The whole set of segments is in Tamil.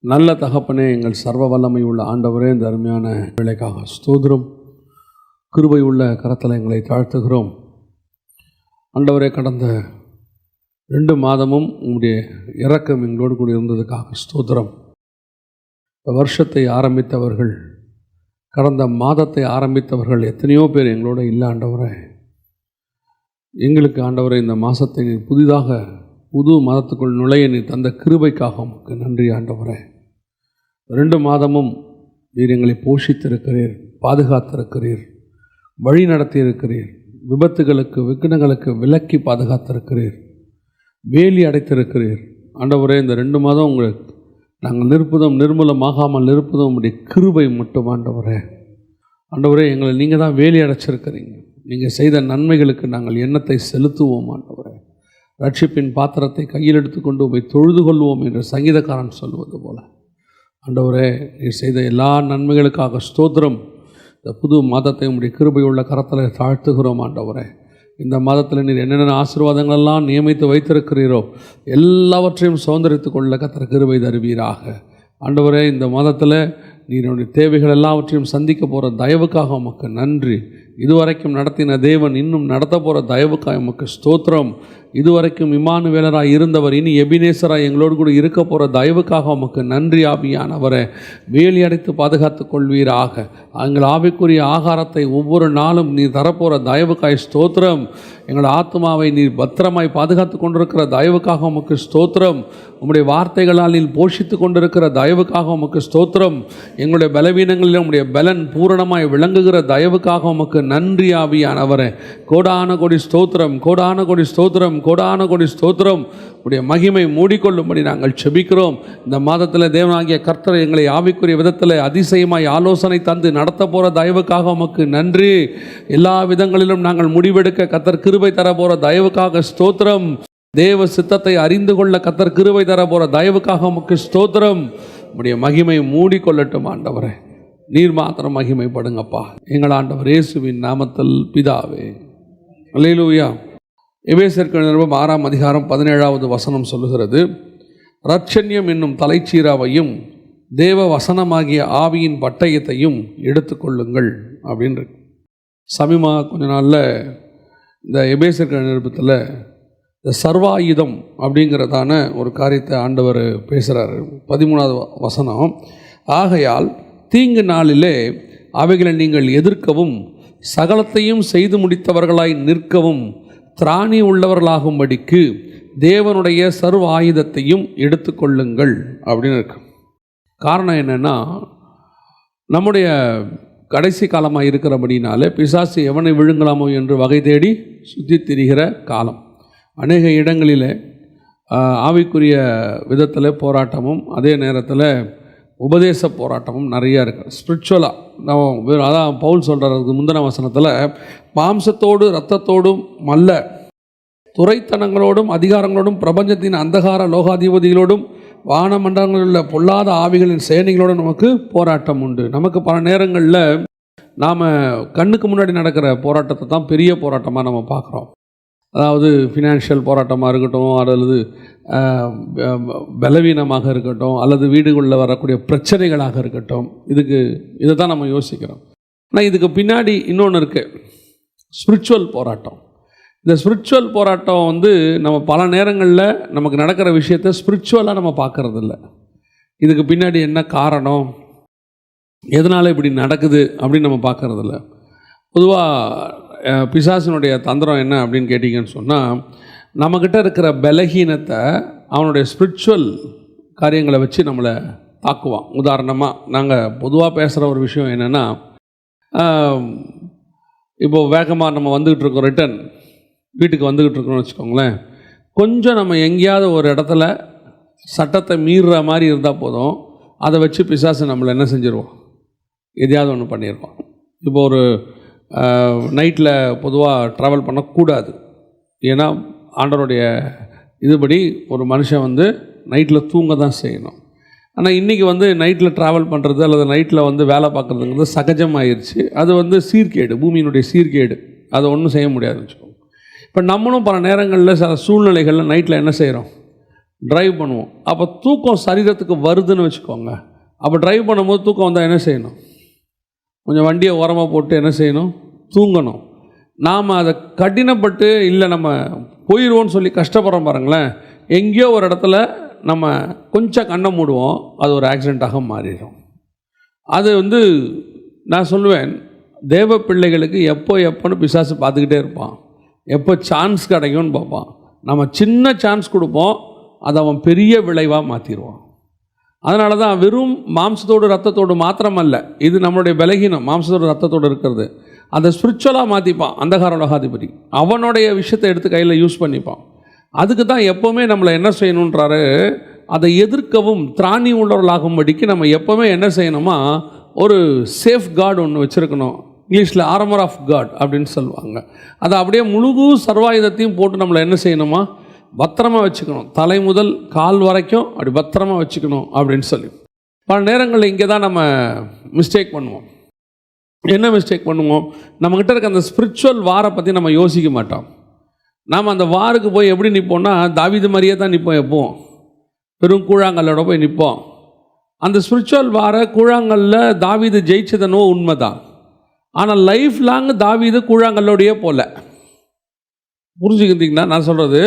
நல்ல தகப்பனே, எங்கள் சர்வ வல்லமை உள்ள ஆண்டவரே, இந்த அருமையான வேலைக்காக ஸ்தோத்திரம். கிருபை உள்ள கரத்தில் எங்களை தாழ்த்துகிறோம். ஆண்டவரே, கடந்த 2 மாதமும் உங்களுடைய இரக்கம் எங்களோடு கூட இருந்ததுக்காக ஸ்தோத்திரம். இந்த வருஷத்தை ஆரம்பித்தவர்கள், கடந்த மாதத்தை ஆரம்பித்தவர்கள் எத்தனையோ பேர் எங்களோட இல்லை ஆண்டவரே. எங்களுக்கு ஆண்டவரே, இந்த மாதத்தை நீர் புதிதாக புது மாதத்துக்குள் நுழைய நீர் தந்த கிருபைக்காக உமக்கு நன்றி ஆண்டவரே. 2 மாதமும் நீர் எங்களை போஷித்திருக்கிறீர், பாதுகாத்திருக்கிறீர், வழி நடத்தியிருக்கிறீர், விபத்துகளுக்கு விக்னங்களுக்கு விலக்கி பாதுகாத்திருக்கிறீர், வேலி அடைத்திருக்கிறீர் ஆண்டவரே. இந்த 2 மாதம் உங்களுக்கு நாங்கள் நிர்மூலமாகாமல் இருப்பதும் உங்களுடைய கிருபை மட்டும் ஆண்டவரே. ஆண்டவரே, எங்களை நீங்கள் தான் வேலி அடைச்சிருக்கிறீங்க. நீங்கள் செய்த நன்மைகளுக்கு நாங்கள் எண்ணத்தை செலுத்துவோம் ஆண்டவரே. ரட்சிப்பின் பாத்திரத்தை கையில் எடுத்துக்கொண்டு உம்மை தொழுது கொள்வோம் என்று சங்கீதக்காரன் சொல்வது போல ஆண்டவரே, நீர் செய்த எல்லா நன்மைகளுக்காக ஸ்தோத்திரம். இந்த புது மாதத்தை உம்முடைய கிருபை உள்ள கரத்தில் தாழ்த்துகிறோம் ஆண்டவரே. இந்த மாதத்தில் நீர் என்னென்ன ஆசீர்வாதங்களெல்லாம் நியமித்து வைத்திருக்கிறீரோ எல்லாவற்றையும் சுதந்திரித்து கொள்ள கர்த்தர் கிருபை தருவீராக ஆண்டவரே. இந்த மாதத்தில் நீருடைய தேவைகள் எல்லாவற்றையும் சந்திக்க போகிற தயவுக்காக உமக்கு நன்றி. இதுவரைக்கும் நடத்தின தேவன் இன்னும் நடத்த போகிற தயவுக்காக உமக்கு ஸ்தோத்திரம். இதுவரைக்கும் இம்மானுவேலராய் இருந்தவர் இனி எபினேசராய் எங்களோடு கூட இருக்க போகிற தயவுக்காக உமக்கு நன்றி ஆவியானவரே. வேலி அடைத்து பாதுகாத்து கொள்வீராக. எங்கள் ஆவிக்குரிய ஆகாரத்தை ஒவ்வொரு நாளும் நீர் தரப்போகிற தயவுக்காய் ஸ்தோத்திரம். எங்கள் ஆத்மாவை நீர் பத்திரமாய் பாதுகாத்து கொண்டிருக்கிற தயவுக்காக உமக்கு ஸ்தோத்திரம். உம்முடைய வார்த்தைகளால் நீர் போஷித்து கொண்டிருக்கிற தயவுக்காக உமக்கு ஸ்தோத்திரம். எங்களுடைய பலவீனங்களில் உம்முடைய பலன் பூரணமாய் விளங்குகிற தயவுக்காக உமக்கு நன்றி ஆவியானவரே. கோடான கோடி ஸ்தோத்திரம், கோடான கோடி ஸ்தோத்திரம், கோடான கோடி ஸ்தோத்திரம். உடைய மகிமை மூடிக்கொள்ளும்படி நாங்கள் செபிக்கிறோம். இந்த மாதத்தில் தேவனாகிய கர்த்தர் எங்களை ஆவிக்குரிய விதத்தில் அதிசயமாய் ஆலோசனை தந்து நடத்த போகிற தயவுக்காக உமக்கு நன்றி. எல்லா விதங்களிலும் நாங்கள் முடிவெடுக்க கர்த்தர் கிருபை தர போகிற தயவுக்காக ஸ்தோத்திரம். தேவ சித்தத்தை அறிந்து கொள்ள கர்த்தர் கிருபை தர போகிற தயவுக்காக உமக்கு ஸ்தோத்திரம். உடைய மகிமை மூடிக்கொள்ளட்டும் ஆண்டவரே. நீர் மாத்திரம் மகிமைப்படுங்கப்பா. எங்கள் ஆண்டவர் இயேசுவின் நாமத்தில் பிதாவே, அல்லேலூயா. எபேசியருக்கு நிருபம் 6ஆம் அதிகாரம் 17வது வசனம் சொல்லுகிறது, இரட்சண்யம் என்னும் தலைச்சீராவையும் தேவ வசனமாகிய ஆவியின் பட்டயத்தையும் எடுத்துக்கொள்ளுங்கள் அப்படின்னு. சமீபமாக கொஞ்ச நாளில் இந்த எபேசியருக்கு நிருபத்தில் இந்த சர்வாயுதம் அப்படிங்கிறதான ஒரு காரியத்தை ஆண்டவர் பேசுகிறார். 13வது வசனம், ஆகையால் தீங்கு நாளிலே அவைகளை நீங்கள் எதிர்க்கவும் சகலத்தையும் செய்து முடித்தவர்களாய் நிற்கவும் திராணி உள்ளவர்களாகும்படிக்கு தேவனுடைய சர்வ ஆயுதத்தையும் எடுத்துக்கொள்ளுங்கள் அப்படின்னு இருக்கு. காரணம் என்னென்னா, நம்முடைய கடைசி காலமாக இருக்கிறபடினாலே பிசாசு எவனை விழுங்கலாமோ என்று வகை தேடி சுற்றி திரிகிற காலம். அநேக இடங்களில் ஆவிக்குரிய விதத்தில் போராட்டமும் அதே நேரத்தில் உபதேச போராட்டமும் நிறையா இருக்குது. ஸ்பிரிச்சுவலாக நம்ம அதான் பவுல் சொல்கிறதுக்கு முந்தின வசனத்தில், மாம்சத்தோடு இரத்தத்தோடும் அல்ல, துரைத்தனங்களோடும் அதிகாரங்களோடும் பிரபஞ்சத்தின் அந்தகார லோகாதிபதிகளோடும் வானமண்டலங்களில் உள்ள பொல்லாத ஆவிகளின் சேனைகளோடும் நமக்கு போராட்டம் உண்டு. நமக்கு பல நேரங்களில் நாம் கண்ணுக்கு முன்னாடி நடக்கிற போராட்டத்தை தான் பெரிய போராட்டமாக நம்ம பார்க்குறோம். அதாவது ஃபினான்ஷியல் போராட்டமாக இருக்கட்டும், அல்லது பலவீனமாக இருக்கட்டும், அல்லது வீடுகளில் வரக்கூடிய பிரச்சனைகளாக இருக்கட்டும், இதை தான் நம்ம யோசிக்கிறோம். ஆனால் இதுக்கு பின்னாடி இன்னொன்று இருக்குது, ஸ்பிரிச்சுவல் போராட்டம். இந்த ஸ்பிரிச்சுவல் போராட்டம் நம்ம பல நேரங்களில் நமக்கு நடக்கிற விஷயத்தை ஸ்பிரிச்சுவலாக நம்ம பார்க்குறதில்ல. இதுக்கு பின்னாடி என்ன காரணம், எதனால் இப்படி நடக்குது அப்படின்னு நம்ம பார்க்குறதில்ல. பொதுவாக பிசாசினுடைய தந்திரம் என்ன அப்படின்னு கேட்டிங்கன்னு சொன்னால், நம்மக்கிட்ட இருக்கிற பலகீனத்தை அவனுடைய ஸ்பிரிச்சுவல் காரியங்களை வச்சு நம்மளை தாக்குவான். உதாரணமாக நாங்கள் பொதுவாக பேசுகிற ஒரு விஷயம் என்னென்னா, இப்போது வேகமாக நம்ம வந்துக்கிட்டு இருக்கோம், ரிட்டன் வீட்டுக்கு வந்துக்கிட்டு இருக்கோம்னு வச்சுக்கோங்களேன். கொஞ்சம் நம்ம எங்கேயாவது ஒரு இடத்துல சட்டத்தை மீறுற மாதிரி இருந்தால் போதும், அதை வச்சு பிசாசு நம்மளை என்ன செஞ்சிருவோம், எதையாவது ஒன்று பண்ணிடுவோம். இப்போ ஒரு நைட்டில் பொதுவாக ட்ராவல் பண்ணக்கூடாது. ஏன்னா ஆண்டவருடைய இதுபடி ஒரு மனுஷன் நைட்டில் தூங்க தான் செய்யணும். ஆனால் இன்றைக்கி நைட்டில் ட்ராவல் பண்ணுறது அல்லது நைட்டில் வேலை பார்க்குறதுங்கிறது சகஜமாகிடுச்சு. அது சீர்கேடு, பூமியினுடைய சீர்கேடு. அதை ஒன்றும் செய்ய முடியாதுன்னு வச்சுக்கோங்க. இப்போ நம்மளும் பல நேரங்களில் சில சூழ்நிலைகளில் நைட்டில் என்ன செய்கிறோம், ட்ரைவ் பண்ணுவோம். அப்போ தூக்கம் சரீரத்துக்கு வருதுன்னு வச்சுக்கோங்க. அப்போ ட்ரைவ் பண்ணும்போது தூக்கம் வந்தால் என்ன செய்யணும்? கொஞ்சம் வண்டியை ஓரமாக போட்டு என்ன செய்யணும்? தூங்கணும். நாம் அதை கடினப்பட்டு இல்லை நம்ம போயிடுவோன்னு சொல்லி கஷ்டப்படுறோம் பாருங்களேன். எங்கேயோ ஒரு இடத்துல நம்ம கொஞ்சம் கண்ணை மூடுவோம், அது ஒரு ஆக்சிடெண்ட்டாக மாறிடும். அது நான் சொல்லுவேன், தேவ பிள்ளைகளுக்கு எப்போன்னு பிசாசு பார்த்துக்கிட்டே இருப்பான். எப்போ சான்ஸ் கிடைக்கும்னு பார்ப்பான். நம்ம சின்ன சான்ஸ் கொடுப்போம், அதை அவன் பெரிய விளைவாக மாற்றிடுவான். அதனால தான் வெறும் மாம்சத்தோடு ரத்தத்தோடு மாத்திரமல்ல, இது நம்மளுடைய பலகீனம். மாம்சத்தோடு ரத்தத்தோடு இருக்கிறது அதை ஸ்பிரிச்சுவலாக மாற்றிப்பான். அந்தகார உலகாதிபதி அவனுடைய விஷயத்தை எடுத்து கையில் யூஸ் பண்ணிப்பான். அதுக்கு தான் எப்போவுமே நம்மளை என்ன செய்யணுன்றாரு, அதை எதிர்க்கவும் திராணி உள்ளவர்களாகும்படிக்கு நம்ம எப்போவுமே என்ன செய்யணுமா, ஒரு சேஃப் கார்டு ஒன்று வச்சுருக்கணும். இங்கிலீஷில் ஆர்மர் ஆஃப் காட் அப்படின்னு சொல்லுவாங்க. அதை அப்படியே முழு சர்வாயுதத்தையும் போட்டு நம்மளை என்ன செய்யணுமா, பத்திரமாக வச்சுக்கணும். தலை முதல் கால் வரைக்கும் அப்படி பத்திரமாக வச்சுக்கணும் அப்படின்னு சொல்லி. பல நேரங்களில் இங்கே தான் நம்ம மிஸ்டேக் பண்ணுவோம். என்ன மிஸ்டேக் பண்ணுவோம்? நம்மக்கிட்ட இருக்க அந்த ஸ்பிரிச்சுவல் வாரை பற்றி நம்ம யோசிக்க மாட்டோம். நாம் அந்த வாருக்கு போய் எப்படி நிற்போம்னா, தாவீது மாதிரியே தான் நிற்போம். எப்போவும் பெரும் கூழாங்கல்லோட போய் நிற்போம். அந்த ஸ்பிரிச்சுவல் வார கூழாங்கல்ல தாவீது ஜெயிச்சதனோ உண்மை தான். ஆனால் லைஃப் லாங் தாவீது கூழாங்கல்லோடையே போகல. புரிஞ்சுக்கிட்டீங்கன்னா நான் சொல்கிறது?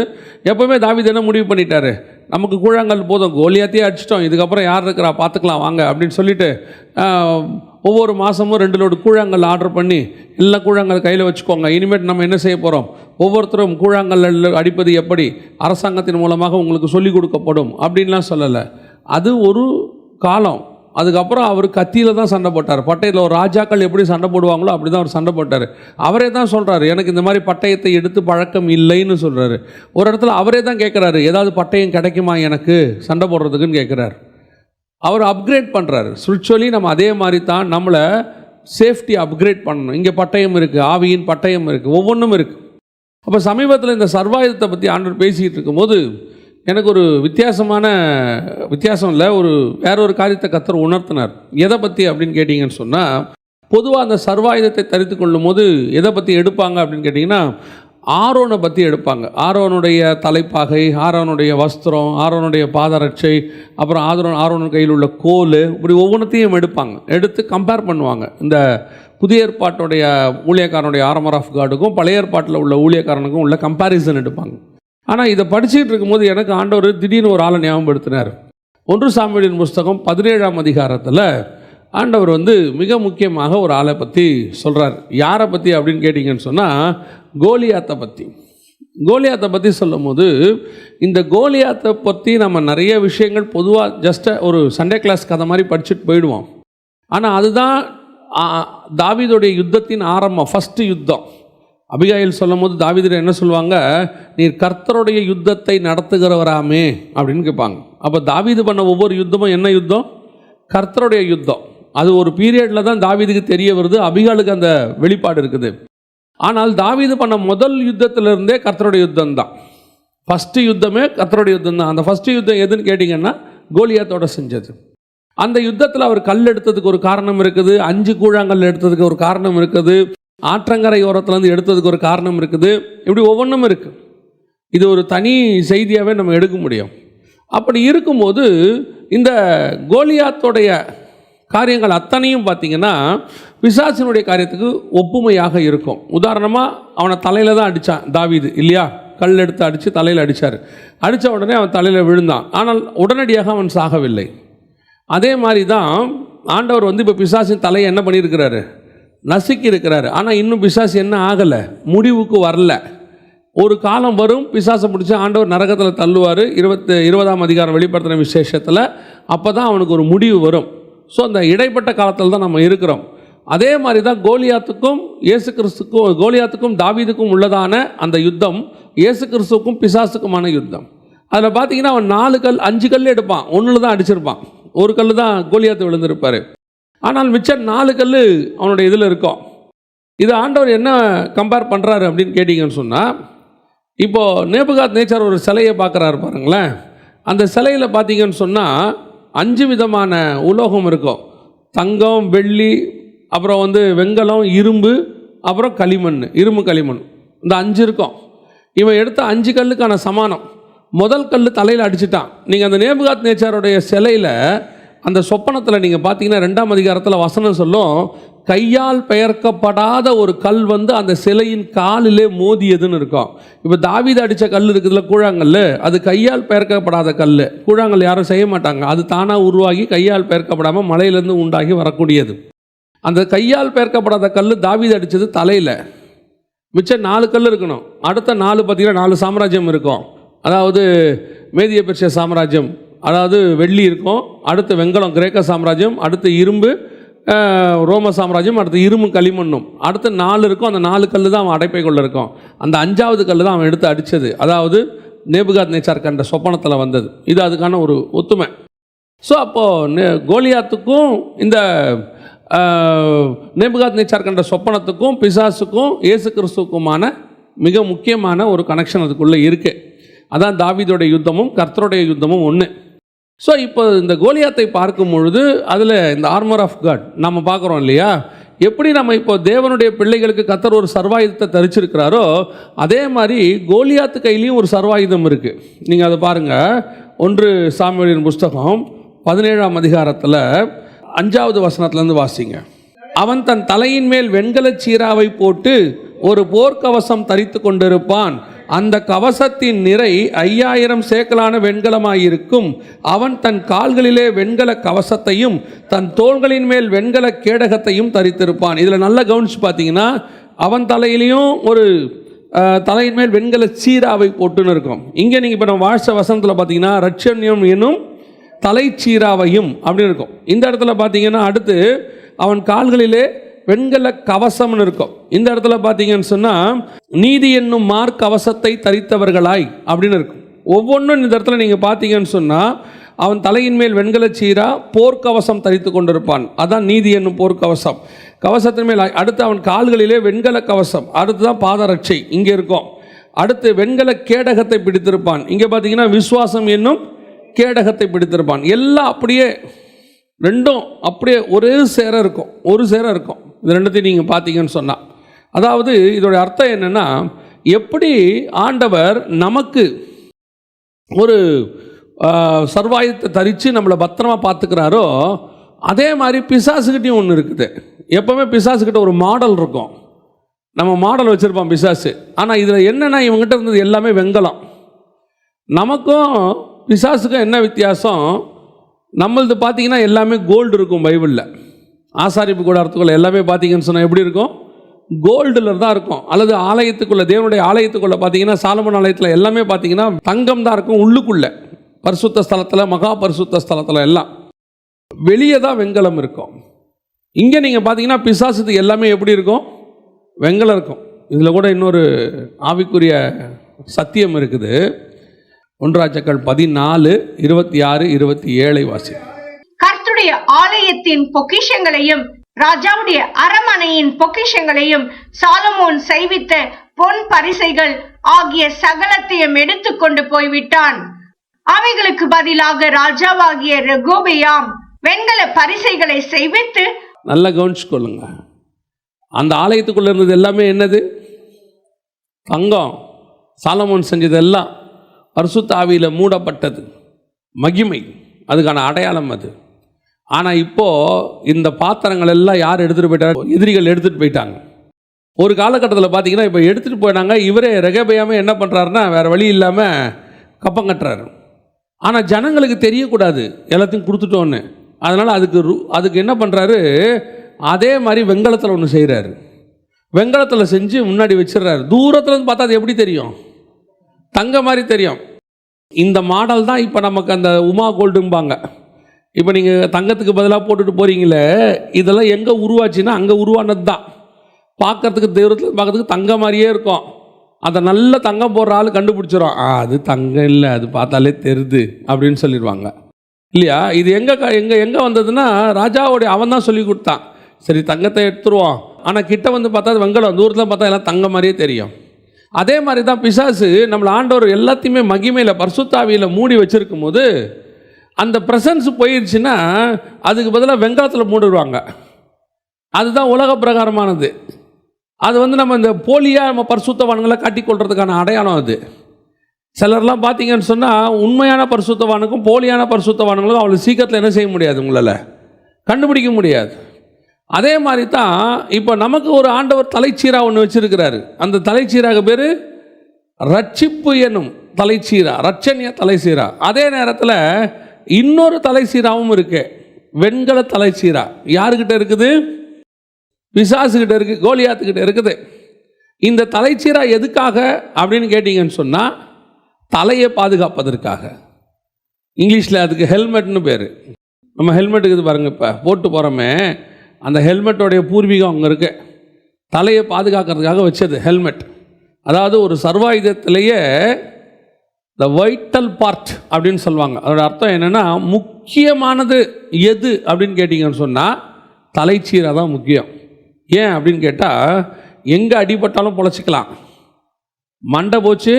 எப்போவுமே தாவீது என்ன முடிவு பண்ணிட்டாரு, நமக்கு கூழாங்கல் போதும், கோலியாத்தையே அடிச்சிட்டோம், இதுக்கப்புறம் யார் இருக்கிறா பார்த்துக்கலாம் வாங்க அப்படின்னு சொல்லிட்டு ஒவ்வொரு மாதமும் 2 லோடு கூழாங்கல் ஆர்டர் பண்ணி எல்லா கூழாங்கல் கையில் வச்சுக்கோங்க, இனிமேட் நம்ம என்ன செய்ய போகிறோம், ஒவ்வொருத்தரும் கூழாங்கல் அடிப்பது எப்படி அரசாங்கத்தின் மூலமாக உங்களுக்கு சொல்லிக் கொடுக்கப்படும் அப்படின்லாம் சொல்லலை. அது ஒரு காலம். அதுக்கப்புறம் அவர் கத்தியில் தான் சண்டை போட்டார். பட்டயத்தில் ஒரு ராஜாக்கள் எப்படி சண்டை போடுவாங்களோ அப்படி தான் அவர் சண்டை போட்டார். அவரே தான் சொல்கிறாரு, எனக்கு இந்த மாதிரி பட்டயத்தை எடுத்து பழக்கம் இல்லைன்னு சொல்கிறாரு. ஒரு இடத்துல அவரே தான் கேட்குறாரு, ஏதாவது பட்டயம் கிடைக்குமா எனக்கு சண்டை போடுறதுக்குன்னு கேட்குறாரு. அவர் அப்கிரேட் பண்ணுறாரு. ஸ்பிரிச்சுவலி நம்ம அதே மாதிரி தான் நம்மளை சேஃப்டி அப்கிரேட் பண்ணணும். இங்கே பட்டயம் இருக்குது, ஆவியின் பட்டயம் இருக்குது, ஒவ்வொன்றும் இருக்குது. அப்போ சமீபத்தில் இந்த சர்வாயுதத்தை பற்றி ஆண்டவர் பேசிக்கிட்டு இருக்கும்போது எனக்கு ஒரு வித்தியாசம் இல்லை, வேற ஒரு காரியத்தை கர்த்தர் உணர்த்தினார். எதை பற்றி அப்படின்னு கேட்டிங்கன்னு சொன்னால், பொதுவாக அந்த சர்வாயுதத்தை தரித்து கொள்ளும் போது எதை பற்றி எடுப்பாங்க அப்படின்னு கேட்டிங்கன்னா, ஆரோனை பற்றி எடுப்பாங்க. ஆரோனுடைய தலைப்பாகை, ஆரோனுடைய வஸ்திரம், ஆரோனுடைய பாதரட்சை, அப்புறம் ஆரோன் கையில் உள்ள கோல், இப்படி ஒவ்வொன்றத்தையும் எடுத்து கம்பேர் பண்ணுவாங்க. இந்த புதிய ஏற்பாட்டுடைய ஊழியக்காரனுடைய ஆர்மர் ஆஃப் காடுக்கும் பழைய ஏற்பாட்டில் உள்ள ஊழியக்காரனுக்கும் உள்ள கம்பேரிசன் எடுப்பாங்க. ஆனால் இதை படிச்சுக்கிட்டு இருக்கும்போது எனக்கு ஆண்டவர் திடீர்னு ஒரு ஆளை ஞாபகப்படுத்தினார். 1 சாமுவேலின் புஸ்தகம் 17ஆம் அதிகாரத்தில் ஆண்டவர் மிக முக்கியமாக ஒரு ஆளை பற்றி சொல்கிறார். யாரை பற்றி அப்படின்னு கேட்டிங்கன்னு சொன்னால், கோலியாத்தை பற்றி. கோலியாத்தை பற்றி சொல்லும் போது, இந்த கோலியாத்தை பற்றி நம்ம நிறைய விஷயங்கள் பொதுவாக ஜஸ்ட் ஒரு சண்டே கிளாஸ் கதை மாதிரி படிச்சுட்டு போயிடுவோம். ஆனால் அதுதான் தாவீதுடைய யுத்தத்தின் ஆரம்பம், ஃபஸ்ட்டு யுத்தம். அபிகாயில் சொல்லும் போது தாவீது என்ன சொல்லுவாங்க, நீர் கர்த்தருடைய யுத்தத்தை நடத்துகிறவராமே அப்படின்னு கேட்பாங்க. அப்போ தாவீது பண்ண ஒவ்வொரு யுத்தமும் என்ன யுத்தம்? கர்த்தருடைய யுத்தம். அது ஒரு பீரியடில் தான் தாவீதுக்கு தெரிய வருது, அபிகாலுக்கு அந்த வெளிப்பாடு இருக்குது. ஆனால் தாவீது பண்ண முதல் யுத்தத்திலிருந்தே கர்த்தருடைய யுத்தம் தான். ஃபஸ்ட்டு யுத்தமே கர்த்தருடைய யுத்தம் தான். அந்த ஃபஸ்ட்டு யுத்தம் எதுன்னு கேட்டிங்கன்னா, கோலியாத்தோட செஞ்சது. அந்த யுத்தத்தில் அவர் கல் எடுத்ததுக்கு ஒரு காரணம் இருக்குது, 5 கூழாங்கல் எடுத்ததுக்கு ஒரு காரணம் இருக்குது, ஆற்றங்கரை ஓரத்துலேருந்து எடுத்ததுக்கு ஒரு காரணம் இருக்குது. இப்படி ஒவ்வொன்றும் இருக்குது. இது ஒரு தனி செய்தியாகவே நம்ம எடுக்க முடியும். அப்படி இருக்கும்போது இந்த கோலியாத்தோடைய காரியங்கள் அத்தனையும் பார்த்திங்கன்னா பிசாசினுடைய காரியத்துக்கு ஒப்புமையாக இருக்கும். உதாரணமாக அவனை தலையில் தான் அடித்தான் தாவீது இல்லையா? கல் எடுத்து அடித்து தலையில் அடித்தார். அடித்த உடனே அவன் தலையில் விழுந்தான். ஆனால் உடனடியாக அவன் சாகவில்லை. அதே மாதிரி தான் ஆண்டவர் இப்போ பிசாசின் தலையை என்ன பண்ணியிருக்கிறாரு? நசுக்கி இருக்கிறாரு. ஆனால் இன்னும் பிசாசு என்ன ஆகலை, முடிவுக்கு வரல. ஒரு காலம் வரும், பிசாசை பிடிச்சி ஆண்டவர் நரகத்தில் தள்ளுவார். 20ஆம் அதிகாரம் வெளிப்படுத்தின விசேஷத்தில் அப்போ தான் அவனுக்கு ஒரு முடிவு வரும். ஸோ அந்த இடைப்பட்ட காலத்தில் தான் நம்ம இருக்கிறோம். அதே மாதிரி தான் கோலியாத்துக்கும் தாவீதுக்கும் உள்ளதான அந்த யுத்தம் இயேசு கிறிஸ்துவுக்கும் பிசாசுக்குமான யுத்தம். அதில் பார்த்தீங்கன்னா அவன் 5 கல் எடுப்பான், 1 தான் அடிச்சிருப்பான். ஒரு கல் தான் கோலியாத்து விழுந்திருப்பார். ஆனால் மிச்சம் 4 கல் அவனுடைய இதில் இருக்கும். இது ஆண்டவர் என்ன கம்பேர் பண்ணுறாரு அப்படின்னு கேட்டிங்கன்னு சொன்னால், இப்போது நேபுகாத் நேச்சார் ஒரு சிலையை பார்க்குறாரு பாருங்களேன். அந்த சிலையில் பார்த்தீங்கன்னு சொன்னால் 5 விதமான உலோகம் இருக்கும். தங்கம், வெள்ளி, அப்புறம் வெண்கலம், இரும்பு, அப்புறம் களிமண், இரும்பு களிமண், இந்த 5 இருக்கும். இவன் எடுத்த 5 கல்லுக்கான சமானம். முதல் கல் தலையில் அடிச்சிட்டான். நீங்கள் அந்த நேபுகாத் நேச்சாருடைய சிலையில் அந்த சொப்பனத்தில் நீங்கள் பார்த்தீங்கன்னா 2ஆம் அதிகாரத்தில் வசனம் சொல்லும், கையால் பெயர்க்கப்படாத ஒரு கல் வந்து அந்த சிலையின் காலிலே மோதியதுன்னு இருக்கும். இப்போ தாவீது அடித்த கல் இருக்குதுல கூழாங்கல், அது கையால் பெயர்க்கப்படாத கல். கூழாங்கல் யாரும் செய்ய மாட்டாங்க, அது தானாக உருவாகி கையால் பெயர்க்கப்படாமல் மலையிலேருந்து உண்டாகி வரக்கூடியது. அந்த கையால் பெயர்க்கப்படாத கல் தாவீது அடித்தது தலையில். மிச்சம் 4 கல் இருக்கணும். அடுத்த 4 பார்த்தீங்கன்னா 4 சாம்ராஜ்யம் இருக்கும். அதாவது மேதிய பெர்சியா சாம்ராஜ்யம், அதாவது வெள்ளி இருக்கும். அடுத்து வெண்கலம் கிரேக்க சாம்ராஜ்யம், அடுத்து இரும்பு ரோம சாம்ராஜ்யம், அடுத்து இரும்பு களிமண்ணும். அடுத்து 4 இருக்கும். அந்த 4 கல் தான் அவன் அடைப்பைக்குள்ளே இருக்கும். அந்த 5ஆவது கல் தான் அவன் எடுத்து அடித்தது. அதாவது நேபுகாத் நேச்சார் கண்ட சொப்பனத்தில் வந்தது. இது அதுக்கான ஒரு ஒத்துமை. ஸோ அப்போது கோலியாத்துக்கும் இந்த நேபுகாத் நேச்சார் கண்ட சொப்பனத்துக்கும் பிசாசுக்கும் இயேசு கிறிஸ்துவுக்குமான மிக முக்கியமான ஒரு கனெக்ஷன் அதுக்குள்ளே இருக்குது. அதான் தாவீதோடைய யுத்தமும் கர்த்தருடைய யுத்தமும் ஒன்று. ஸோ இப்போ இந்த கோலியாத்தை பார்க்கும் பொழுது அதில் இந்த ஆர்மர் ஆஃப் காட் நம்ம பார்க்குறோம் இல்லையா? எப்படி நம்ம இப்போ தேவனுடைய பிள்ளைகளுக்கு கர்த்தர் ஒரு சர்வாயுதத்தை தரிச்சிருக்கிறாரோ, அதே மாதிரி கோலியாத்து கையிலையும் ஒரு சர்வாயுதம் இருக்குது. நீங்கள் அதை பாருங்கள். 1 சாமுவேலின் புஸ்தகம் 17ஆம் அதிகாரத்தில் 5வது வசனத்திலேருந்து வாசிங்க. அவன் தன் தலையின் மேல் வெண்கலச் சீராவை போட்டு ஒரு போர்க்கவசம் தரித்து கொண்டிருப்பான். அந்த கவசத்தின் நிறை 5000 சேக்கலான வெண்கலமாயிருக்கும். அவன் தன் கால்களிலே வெண்கல கவசத்தையும் தன் தோள்களின் மேல் வெண்கல கேடகத்தையும் தரித்திருப்பான். இதில் நல்லா கவனிச்சு பார்த்தீங்கன்னா, அவன் தலையிலையும் ஒரு தலையின் மேல் வெண்கல சீராவை போட்டுன்னு இருக்கும். இங்கே நீங்கள் இப்போ நம்ம வாட்ச வசனத்தில் பார்த்தீங்கன்னா ரட்சண்யம் என்னும் தலைச்சீராவையும் அப்படின்னு இருக்கும். இந்த இடத்துல பார்த்தீங்கன்னா அடுத்து அவன் கால்களிலே வெண்கல கவசம்னு இருக்கும். இந்த இடத்துல பார்த்தீங்கன்னு சொன்னால் நீதி என்னும் மார்க்கவசத்தை தரித்தவர்களாய் அப்படின்னு இருக்கும். ஒவ்வொன்றும் இந்த இடத்துல நீங்கள் பார்த்தீங்கன்னு சொன்னால் அவன் தலையின் மேல் வெண்கல சீரா போர்க்கவசம் தரித்து கொண்டிருப்பான். அதான் நீதி என்னும் போர்க்கவசம். கவசத்தின் மேல் அடுத்து அவன் கால்களிலே வெண்கல கவசம், அடுத்து தான் பாதரட்சை இங்கே இருக்கும். அடுத்து வெண்கல கேடகத்தை பிடித்திருப்பான். இங்கே பார்த்தீங்கன்னா விசுவாசம் என்னும் கேடகத்தை பிடித்திருப்பான். எல்லாம் அப்படியே ரெண்டும் அப்படியே ஒரே சேர இருக்கும், ஒரு சேர இருக்கும். இது ரெண்டுத்தையும் நீங்கள் பார்த்தீங்கன்னு சொன்னால், அதாவது இதோடைய அர்த்தம் என்னென்னா, எப்படி ஆண்டவர் நமக்கு ஒரு சர்வாயுதத்தை தரித்து நம்மளை பத்திரமா பார்த்துக்கிறாரோ, அதே மாதிரி பிசாசுக்கிட்டையும் ஒன்று இருக்குது. எப்போவுமே பிசாசுக்கிட்ட ஒரு மாடல் இருக்கும். நம்ம மாடல் வச்சுருப்போம் பிசாசு. ஆனால் இதில் என்னென்னா, இவங்ககிட்ட இருந்தது எல்லாமே வெண்கலம். நமக்கும் பிசாசுக்கும் என்ன வித்தியாசம்? நம்மளது பார்த்தீங்கன்னா எல்லாமே கோல்டு இருக்கும். பைபிளில் ஆசாரிப்பு கூடாரத்துக்குள்ளே எல்லாமே பார்த்தீங்கன்னு சொன்னால் எப்படி இருக்கும்? கோல்டில் தான் இருக்கும். அல்லது ஆலயத்துக்குள்ளே, தேவனுடைய ஆலயத்துக்குள்ளே பார்த்தீங்கன்னா சாலமோன் ஆலயத்தில் எல்லாமே பார்த்தீங்கன்னா தங்கம் தான் இருக்கும். உள்ளுக்குள்ளே பரிசுத்த ஸ்தலத்தில், மகா பரிசுத்த ஸ்தலத்தில் எல்லாம் வெளியே தான் வெண்கலம் இருக்கும். இங்கே நீங்கள் பார்த்தீங்கன்னா பிசாசுக்கு எல்லாமே எப்படி இருக்கும்? வெண்கலம் இருக்கும். இதில் கூட இன்னொரு ஆவிக்குரிய சத்தியம் இருக்குது. 1 ராஜாக்கள் 14, 26, 27 வாசி. கர்த்தருடைய ஆலயத்தின் பொக்கிஷங்களையும் ராஜாவுடைய அரமனையின் பொக்கிஷங்களையும் சாலமோன் செய்வித்த பொன் பரிசைகள் ஆகிய சகலத்தையும் எடுத்துக்கொண்டு போய்விட்டான். அவைகளுக்கு பதிலாக ராஜாவாகிய ரெகோபெயாம் வெண்கல பரிசைகளை செய்வித்து, நல்லா கவனிச்சுக்கொள்ளுங்க, அந்த ஆலயத்துக்குள்ள இருந்தது எல்லாமே என்னது? தங்கம். சாலமோன் செஞ்சது எல்லாம் பரிசுத்த ஆவியில் மூடப்பட்டது, மகிமை, அதுக்கான அடையாளம் அது. ஆனால் இப்போது இந்த பாத்திரங்கள் எல்லாம் யார் எடுத்துகிட்டு போயிட்டாங்க? எதிரிகள் எடுத்துகிட்டு போயிட்டாங்க. ஒரு காலகட்டத்தில் பார்த்தீங்கன்னா இப்போ எடுத்துகிட்டு போயிட்டாங்க. இவரே ரெகபெயாமே என்ன பண்ணுறாருன்னா, வேறு வழி இல்லாமல் கப்பம் கட்டுறாரு. ஆனால் ஜனங்களுக்கு தெரியக்கூடாது எல்லாத்தையும் கொடுத்துட்டோன்னு. அதனால் அதுக்கு என்ன பண்ணுறாரு? அதே மாதிரி வெண்கலத்தில் ஒன்று செய்கிறாரு. வெண்கலத்தில் செஞ்சு முன்னாடி வச்சிடுறாரு. தூரத்துலேருந்து பார்த்தா அது எப்படி தெரியும்? தங்க மாதிரி தெரியும். இந்த மாடல் தான் இப்போ நமக்கு அந்த உமா கோல்டும்பாங்க. இப்போ நீங்கள் தங்கத்துக்கு பதிலாக போட்டுட்டு போகிறீங்களே, இதெல்லாம் எங்கே உருவாச்சுன்னா அங்கே உருவானது தான். பார்க்குறதுக்கு தூரத்தில் பார்க்குறதுக்கு தங்க மாதிரியே இருக்கும். அதை நல்ல தங்கம் போடுற ஆள் கண்டுபிடிச்சிடும். அது தங்கம் இல்லை, அது பார்த்தாலே தெரியுது அப்படின்னு சொல்லிடுவாங்க இல்லையா? இது எங்கே வந்ததுன்னா, ராஜாவுடைய அவன் தான் சொல்லி கொடுத்தான். சரி, தங்கத்தை எடுத்துருவோம். ஆனால் கிட்ட வந்து பார்த்தா வெங்கலம், தூரத்தில் பார்த்தா எல்லாம் தங்க மாதிரியே தெரியும். அதே மாதிரி தான் பிசாசு நம்மளை ஆண்டவர் எல்லாத்தையுமே மகிமையில் பரிசுத்தாவியில் மூடி வச்சுருக்கும் போது, அந்த ப்ரெசன்ஸ் போயிடுச்சுன்னா அதுக்கு பதிலாக வெங்காயத்தில் மூடிடுவாங்க. அதுதான் உலக பிரகாரமானது. அது நம்ம இந்த போலியாக நம்ம பரிசுத்தவான்களை காட்டிக்கொள்றதுக்கான அடையாளம் அது. சிலர்லாம் பார்த்தீங்கன்னு சொன்னால் உண்மையான பரிசுத்தவானுக்கும் போலியான பரிசுத்தவானுங்களுக்கும் அவ்வளோ சீக்கிரத்தில் என்ன செய்ய முடியாது, உங்களால் கண்டுபிடிக்க முடியாது. அதே மாதிரி தான் இப்போ நமக்கு ஒரு ஆண்டவர் தலைச்சீரா ஒன்று வச்சிருக்கிறாரு. அந்த தலைச்சீராக பேர் ரட்சிப்பு என்னும் தலைச்சீரா, ரட்சணிய தலைச்சீரா. அதே நேரத்தில் இன்னொரு தலைச்சீராவும் இருக்கு, வெண்கல தலைச்சீரா. யாருக்கிட்ட இருக்குது? பிசாசுகிட்ட இருக்குது, கோலியாத்துக்கிட்ட இருக்குது. இந்த தலைச்சீரா எதுக்காக அப்படின்னு கேட்டிங்கன்னு சொன்னால் தலையை பாதுகாப்பதற்காக. இங்கிலீஷில் அதுக்கு ஹெல்மெட்னு பேர். நம்ம ஹெல்மெட்டுக்கு இது பாருங்கள், இப்போ போட்டு போகிறோமே, அந்த ஹெல்மெட்டோடைய பூர்வீகம் அங்கே இருக்கு. தலையை பாதுகாக்கிறதுக்காக வச்சது ஹெல்மெட். அதாவது ஒரு சர்வாயுதத்திலேயே த வைட்டல் பார்ட் அப்படின்னு சொல்லுவாங்க. அதோட அர்த்தம் என்னென்னா, முக்கியமானது எது அப்படின்னு கேட்டிங்கன்னு சொன்னால் தலைச்சீரை தான் முக்கியம். ஏன் அப்படின்னு கேட்டால், எங்கே அடிபட்டாலும் பொழைச்சிக்கலாம். மண்டை போச்சு,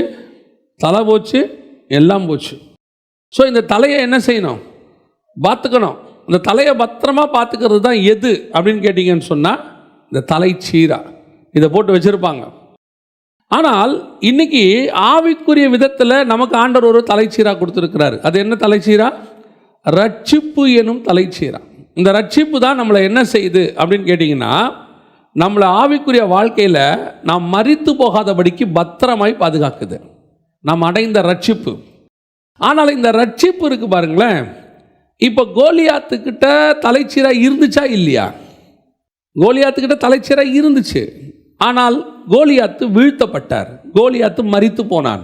தலை போச்சு, எல்லாம் போச்சு. ஸோ இந்த தலையை என்ன செய்யணும்? பார்த்துக்கணும். இந்த தலையை பத்திரமா பார்த்துக்கிறது தான் எது அப்படின்னு கேட்டிங்கன்னு சொன்னால் இந்த தலைச்சீரா. இதை போட்டு வச்சுருப்பாங்க. ஆனால் இன்னைக்கு ஆவிக்குரிய விதத்தில் நமக்கு ஆண்டவர் ஒரு தலைச்சீரா கொடுத்துருக்கிறாரு. அது என்ன தலைச்சீரா? ரட்சிப்பு எனும் தலைச்சீரா. இந்த ரட்சிப்பு தான் நம்மளை என்ன செய்யுது அப்படின்னு கேட்டிங்கன்னா, நம்மளை ஆவிக்குரிய வாழ்க்கையில் நாம் மரித்து போகாதபடிக்கு பத்திரமாய் பாதுகாக்குது, நாம் அடைந்த ரட்சிப்பு. ஆனால் இந்த ரட்சிப்பு இருக்குது பாருங்களேன், இப்போ கோலியாத்துக்கிட்ட தலைச்சீரா இருந்துச்சா இல்லையா? கோலியாத்துக்கிட்ட தலைச்சீரா இருந்துச்சு. ஆனால் கோலியாத்து வீழ்த்தப்பட்டார், கோலியாத்து மரித்து போனான்,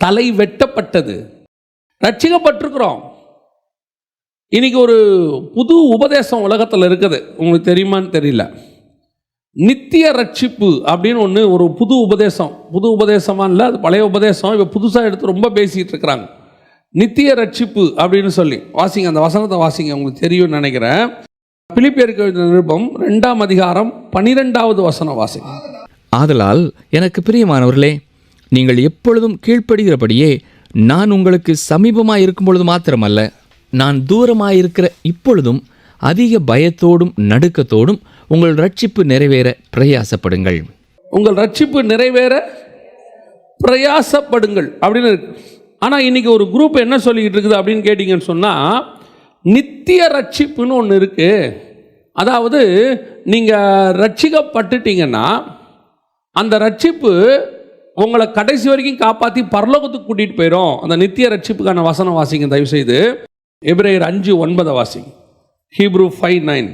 தலை வெட்டப்பட்டது. ரட்சிக்கப்பட்டிருக்கிறோம். இன்னைக்கு ஒரு புது உபதேசம் உலகத்தில் இருக்குது, உங்களுக்கு தெரியுமான்னு தெரியல. நித்திய ரட்சிப்பு அப்படின்னு ஒன்று, ஒரு புது உபதேசம். புது உபதேசமாக இல்லை, அது பழைய உபதேசம். இப்போ புதுசாக எடுத்து ரொம்ப பேசிகிட்டு இருக்கிறாங்க. நித்திய ரட்சிப்பு அப்படின்னு சொல்லி வாசிங்க, அந்த வசனத்தை வாசிங்க, உங்களுக்கு தெரியும்னு நினைக்கிறேன். பிலிப்பியருக்கு எழுதின நிருபம் 2ஆம் அதிகாரம் 12வது வசனம் வாசிங்க. ஆதலால் எனக்கு பிரியமானவர்களே, நீங்கள் எப்பொழுதும் கீழ்ப்படுகிறபடியே நான் உங்களுக்கு சமீபமாக இருக்கும் பொழுது மாத்திரமல்ல, நான் தூரமாயிருக்கிற இப்பொழுதும் அதிக பயத்தோடும் நடுக்கத்தோடும் உங்கள் ரட்சிப்பு நிறைவேற பிரயாசப்படுங்கள். உங்கள் ரட்சிப்பு நிறைவேற பிரயாசப்படுங்கள் அப்படின்னு இருக்கு. ஆனால் இன்னைக்கு ஒரு குரூப் என்ன சொல்லிக்கிட்டு இருக்குது அப்படின்னு கேட்டிங்கன்னு சொன்னால், நித்திய ரட்சிப்புன்னு ஒன்று இருக்குது. அதாவது நீங்கள் ரட்சிக்கப்பட்டுட்டீங்கன்னா அந்த ரட்சிப்பு உங்களை கடைசி வரைக்கும் காப்பாற்றி பரலோகத்துக்கு கூட்டிகிட்டு போயிடும். அந்த நித்திய ரட்சிப்புக்கான வசனம் வாசிங்க தயவுசெய்து. எபிரேயர் 5:9 வாசிங்க. ஹீப்ரூ 5:9.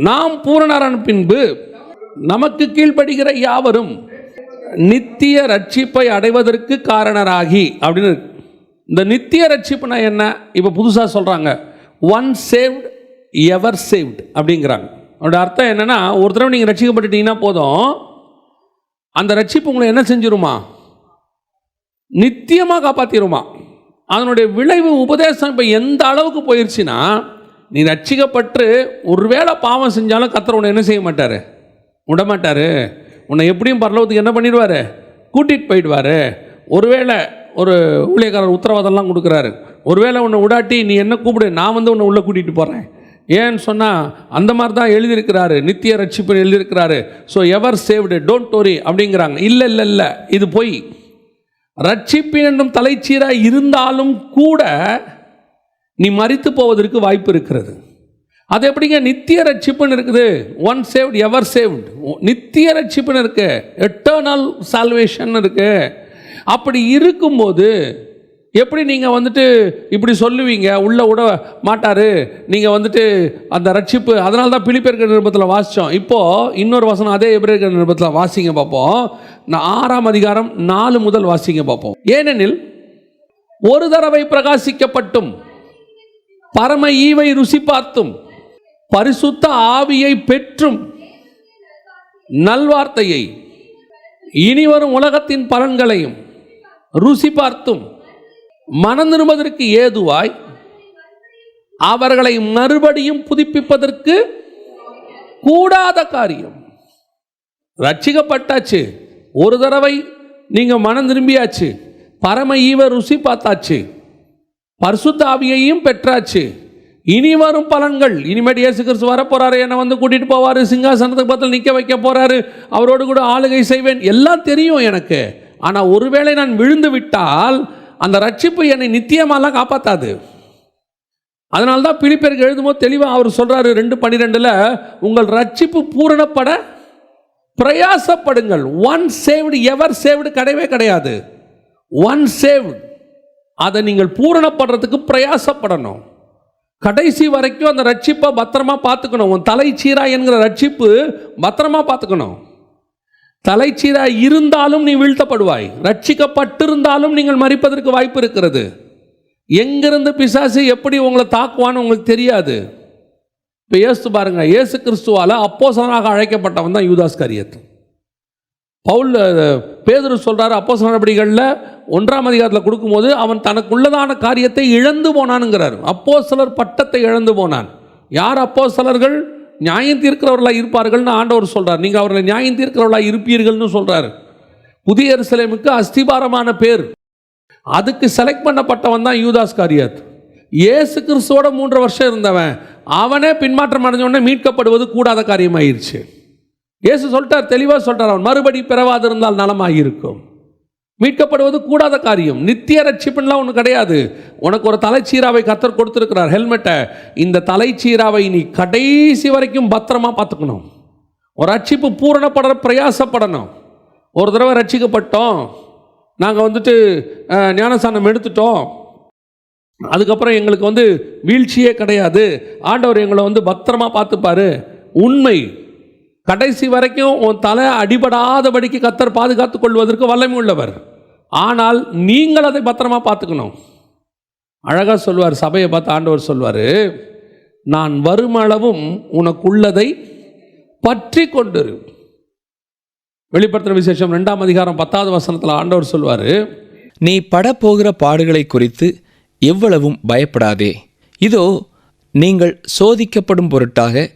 நாம் பூரணரான பின்பு நமக்கு கீழ்ப்படுகிற யாவரும் நித்திய ரட்சிப்பை அடைவதற்கு காரணராகி அப்படின்னு. இந்த நித்திய ரட்சிப்புனா என்ன? இப்போ புதுசாக சொல்கிறாங்க, ஒன் சேவ்ட் எவர் சேவ்ட் அப்படிங்கிறாங்க. அதோட அர்த்தம் என்னென்னா, ஒரு தடவை நீங்கள் ரட்சிக்கப்பட்டுட்டீங்கன்னா போதும், அந்த ரட்சிப்பு உங்களை என்ன செஞ்சிருமா? நித்தியமாக காப்பாற்றிடுமா. அதனுடைய விளைவு உபதேசம் இப்போ எந்த அளவுக்கு போயிடுச்சுன்னா, நீ ரட்சிக்கப்பட்டு ஒருவேளை பாவம் செஞ்சாலும் கர்த்தர் உன்னை என்ன செய்ய மாட்டார், விடமாட்டார். உன்னை எப்படியும் பரலோகத்துக்கு என்ன பண்ணிடுவார், கூட்டிகிட்டு போயிடுவார். ஒருவேளை ஒரு ஊழியக்காரர் உத்தரவாதம்லாம் கொடுக்குறாரு, ஒருவேளை உன்னை விடாட்டி நீ என்ன கூப்பிடு, நான் வந்து உன்னை உள்ளே கூட்டிகிட்டு போகிறேன். ஏன்னு சொன்னால் அந்த மாதிரி தான் எழுதியிருக்கிறாரு, நித்திய ரட்சிப்பு எழுதியிருக்கிறாரு. So ever saved don't worry அப்படிங்கிறாங்க. இல்லை இல்லை இல்லை, இது போய் ரட்சிப்பு என்னும் தலைச்சீராக இருந்தாலும் கூட நீ மரித்து போவதற்கு வாய்ப்பு இருக்கிறது. அது எப்படிங்க நித்திய ரட்சிப்புன்னு இருக்குது? ஒன் சேவ்ட் எவர் சேவ்ட், நித்திய ரட்சிப்புன்னு இருக்கு, எட்டர்னல் சால்வேஷன் இருக்கு. அப்படி இருக்கும்போது எப்படி நீங்கள் வந்துட்டு இப்படி சொல்லுவீங்க, உள்ள விட மாட்டார், நீங்கள் வந்துட்டு அந்த ரட்சிப்பு. அதனால தான் பிலிப்பியர் நிருபத்தில் வாசித்தோம். இப்போது இன்னொரு வசனம் அதே எபிரேயர் நிருபத்தில் வாசிங்க பார்ப்போம். நான் 6ஆம் அதிகாரம் 4 முதல் வாசிங்க பார்ப்போம். ஏனெனில் ஒரு தடவை பிரகாசிக்கப்பட்டும் பரம ஈவை ருசி பார்த்தும் பரிசுத்த ஆவியை பெற்றும் நல்வார்த்தையை இனிவரும் உலகத்தின் பலன்களையும் ருசி பார்த்தும் மனம் திரும்புவதற்கு ஏதுவாய் அவர்களை மறுபடியும் புதுப்பிப்பதற்கு கூடாத காரியம். ரட்சிக்கப்பட்டாச்சு, ஒரு தடவை நீங்க மனம் திரும்பியாச்சு, பரம ஈவ ருசி பார்த்தாச்சு, பரிசுத்த ஆவியையும் பெற்றாச்சு. இனி வரும் பலன்கள், இனிமேல் இயேசு கிறிஸ்து வர போறாரு, என்னை வந்து கூட்டிட்டு போவாரு, சிங்காசனத்துக்கு பக்கத்தில் நிற்க வைக்க போறாரு, அவரோடு கூட ஆளுகை செய்வேன், எல்லாம் தெரியும் எனக்கு. ஆனால் ஒருவேளை நான் விழுந்து விட்டால் அந்த ரட்சிப்பு என்னை நித்தியமாலாம் காப்பாற்றாது. அதனால தான் பிலிப்பியருக்கு எழுதும்போது தெளிவாக அவர் சொல்கிறாரு 2:12, உங்கள் ரட்சிப்பு பூரணப்பட பிரயாசப்படுங்கள். ஒன் சேவ்டு எவர் சேவ்டு கிடையவே கிடையாது. ஒன் சேவ்டு, அதை நீங்கள் பூரணப்படுறதுக்கு பிரயாசப்படணும். கடைசி வரைக்கும் அந்த ரட்சிப்பை பத்திரமா பார்த்துக்கணும். உன் தலைச்சீரா என்கிற ரட்சிப்பு பத்திரமா பார்த்துக்கணும். தலைச்சீரா இருந்தாலும் நீ வீழ்த்தப்படுவாய், ரட்சிக்கப்பட்டிருந்தாலும் நீங்கள் மரிப்பதற்கு வாய்ப்பு இருக்கிறது. எங்கிருந்து பிசாசு எப்படி உங்களை தாக்குவான்னு உங்களுக்கு தெரியாது. இப்போ இயேசு பாருங்க, இயேசு கிறிஸ்துவால் அப்போஸ்தலனாக அழைக்கப்பட்டவன் தான் யூதாஸ் இஸ்காரியோத்து. பேதுரு சொல்றாரு அப்போஸ்தலர் நடவடிக்கைகளில் 1ஆம் அதிகாரத்தில் கொடுக்கும்போது அவன் தனக்குள்ளதான காரியத்தை இழந்து போனான்ங்கிறார். அப்போஸ்தலர் பட்டத்தை இழந்து போனான். யார் அப்போஸ்தலர்கள்? நியாயம் தீர்க்கிறவர்களாக இருப்பார்கள்னு ஆண்டவர் சொல்றார். நீங்கள் அவர்களை நியாயம் தீர்க்கிறவர்களாக இருப்பீர்கள்னு சொல்றாரு. புதிய எருசலேமுக்கு அஸ்திபாரமான பேர், அதுக்கு செலக்ட் பண்ணப்பட்டவன் தான் யூதாஸ் இஸ்காரியோத்து. இயேசு கிறிஸ்துவோட 3 வருஷம் இருந்தவன், அவனே பின்மாற்றம் அடைஞ்சோடனே மீட்கப்படுவது கூடாத காரியமாயிருச்சு. இயேசு சொல்லிட்டார், தெளிவாக சொல்லிட்டார், அவன் மறுபடி பிறவாதிருந்தால் நலமாயிருக்கும். மீட்கப்படுவது கூடாத காரியம். நித்திய ரட்சிப்புலாம் ஒன்று கிடையாது. உனக்கு ஒரு தலைச்சீராவை கர்த்தர் கொடுத்துருக்கிறார், ஹெல்மெட்டை. இந்த தலைச்சீராவை நீ கடைசி வரைக்கும் பத்திரமா பார்த்துக்கணும். ஒரு ரட்சிப்பு பூரணப்பட பிரயாசப்படணும். ஒரு தடவை ரட்சிக்கப்பட்டோம், நாங்கள் ஞானஸ்நானம் எடுத்துட்டோம், அதுக்கப்புறம் எங்களுக்கு வீழ்ச்சியே கிடையாது, ஆண்டவர் எங்களை பத்திரமா பார்த்துப்பாரு. உண்மை. கடைசி வரைக்கும் உன் தலை அடிபடாதபடிக்கு கர்த்தர் பாதுகாத்துக் கொள்வதற்கு வல்லமை உள்ளவர். ஆனால் நீங்கள் அதை பத்திரமா பார்த்துக்கணும். அழகாக சொல்வார், சபையை பார்த்து ஆண்டவர் சொல்வார், நான் வருமளவும் உனக்குள்ளதை பற்றி கொண்டிரு. வெளிப்படுத்தின விசேஷம் 2ஆம் அதிகாரம் 10வது வசனத்தில் ஆண்டவர் சொல்வார், நீ படப்போகிற பாடுகளை குறித்து எவ்வளவும் பயப்படாதே. இதோ நீங்கள் சோதிக்கப்படும் பொருட்டாக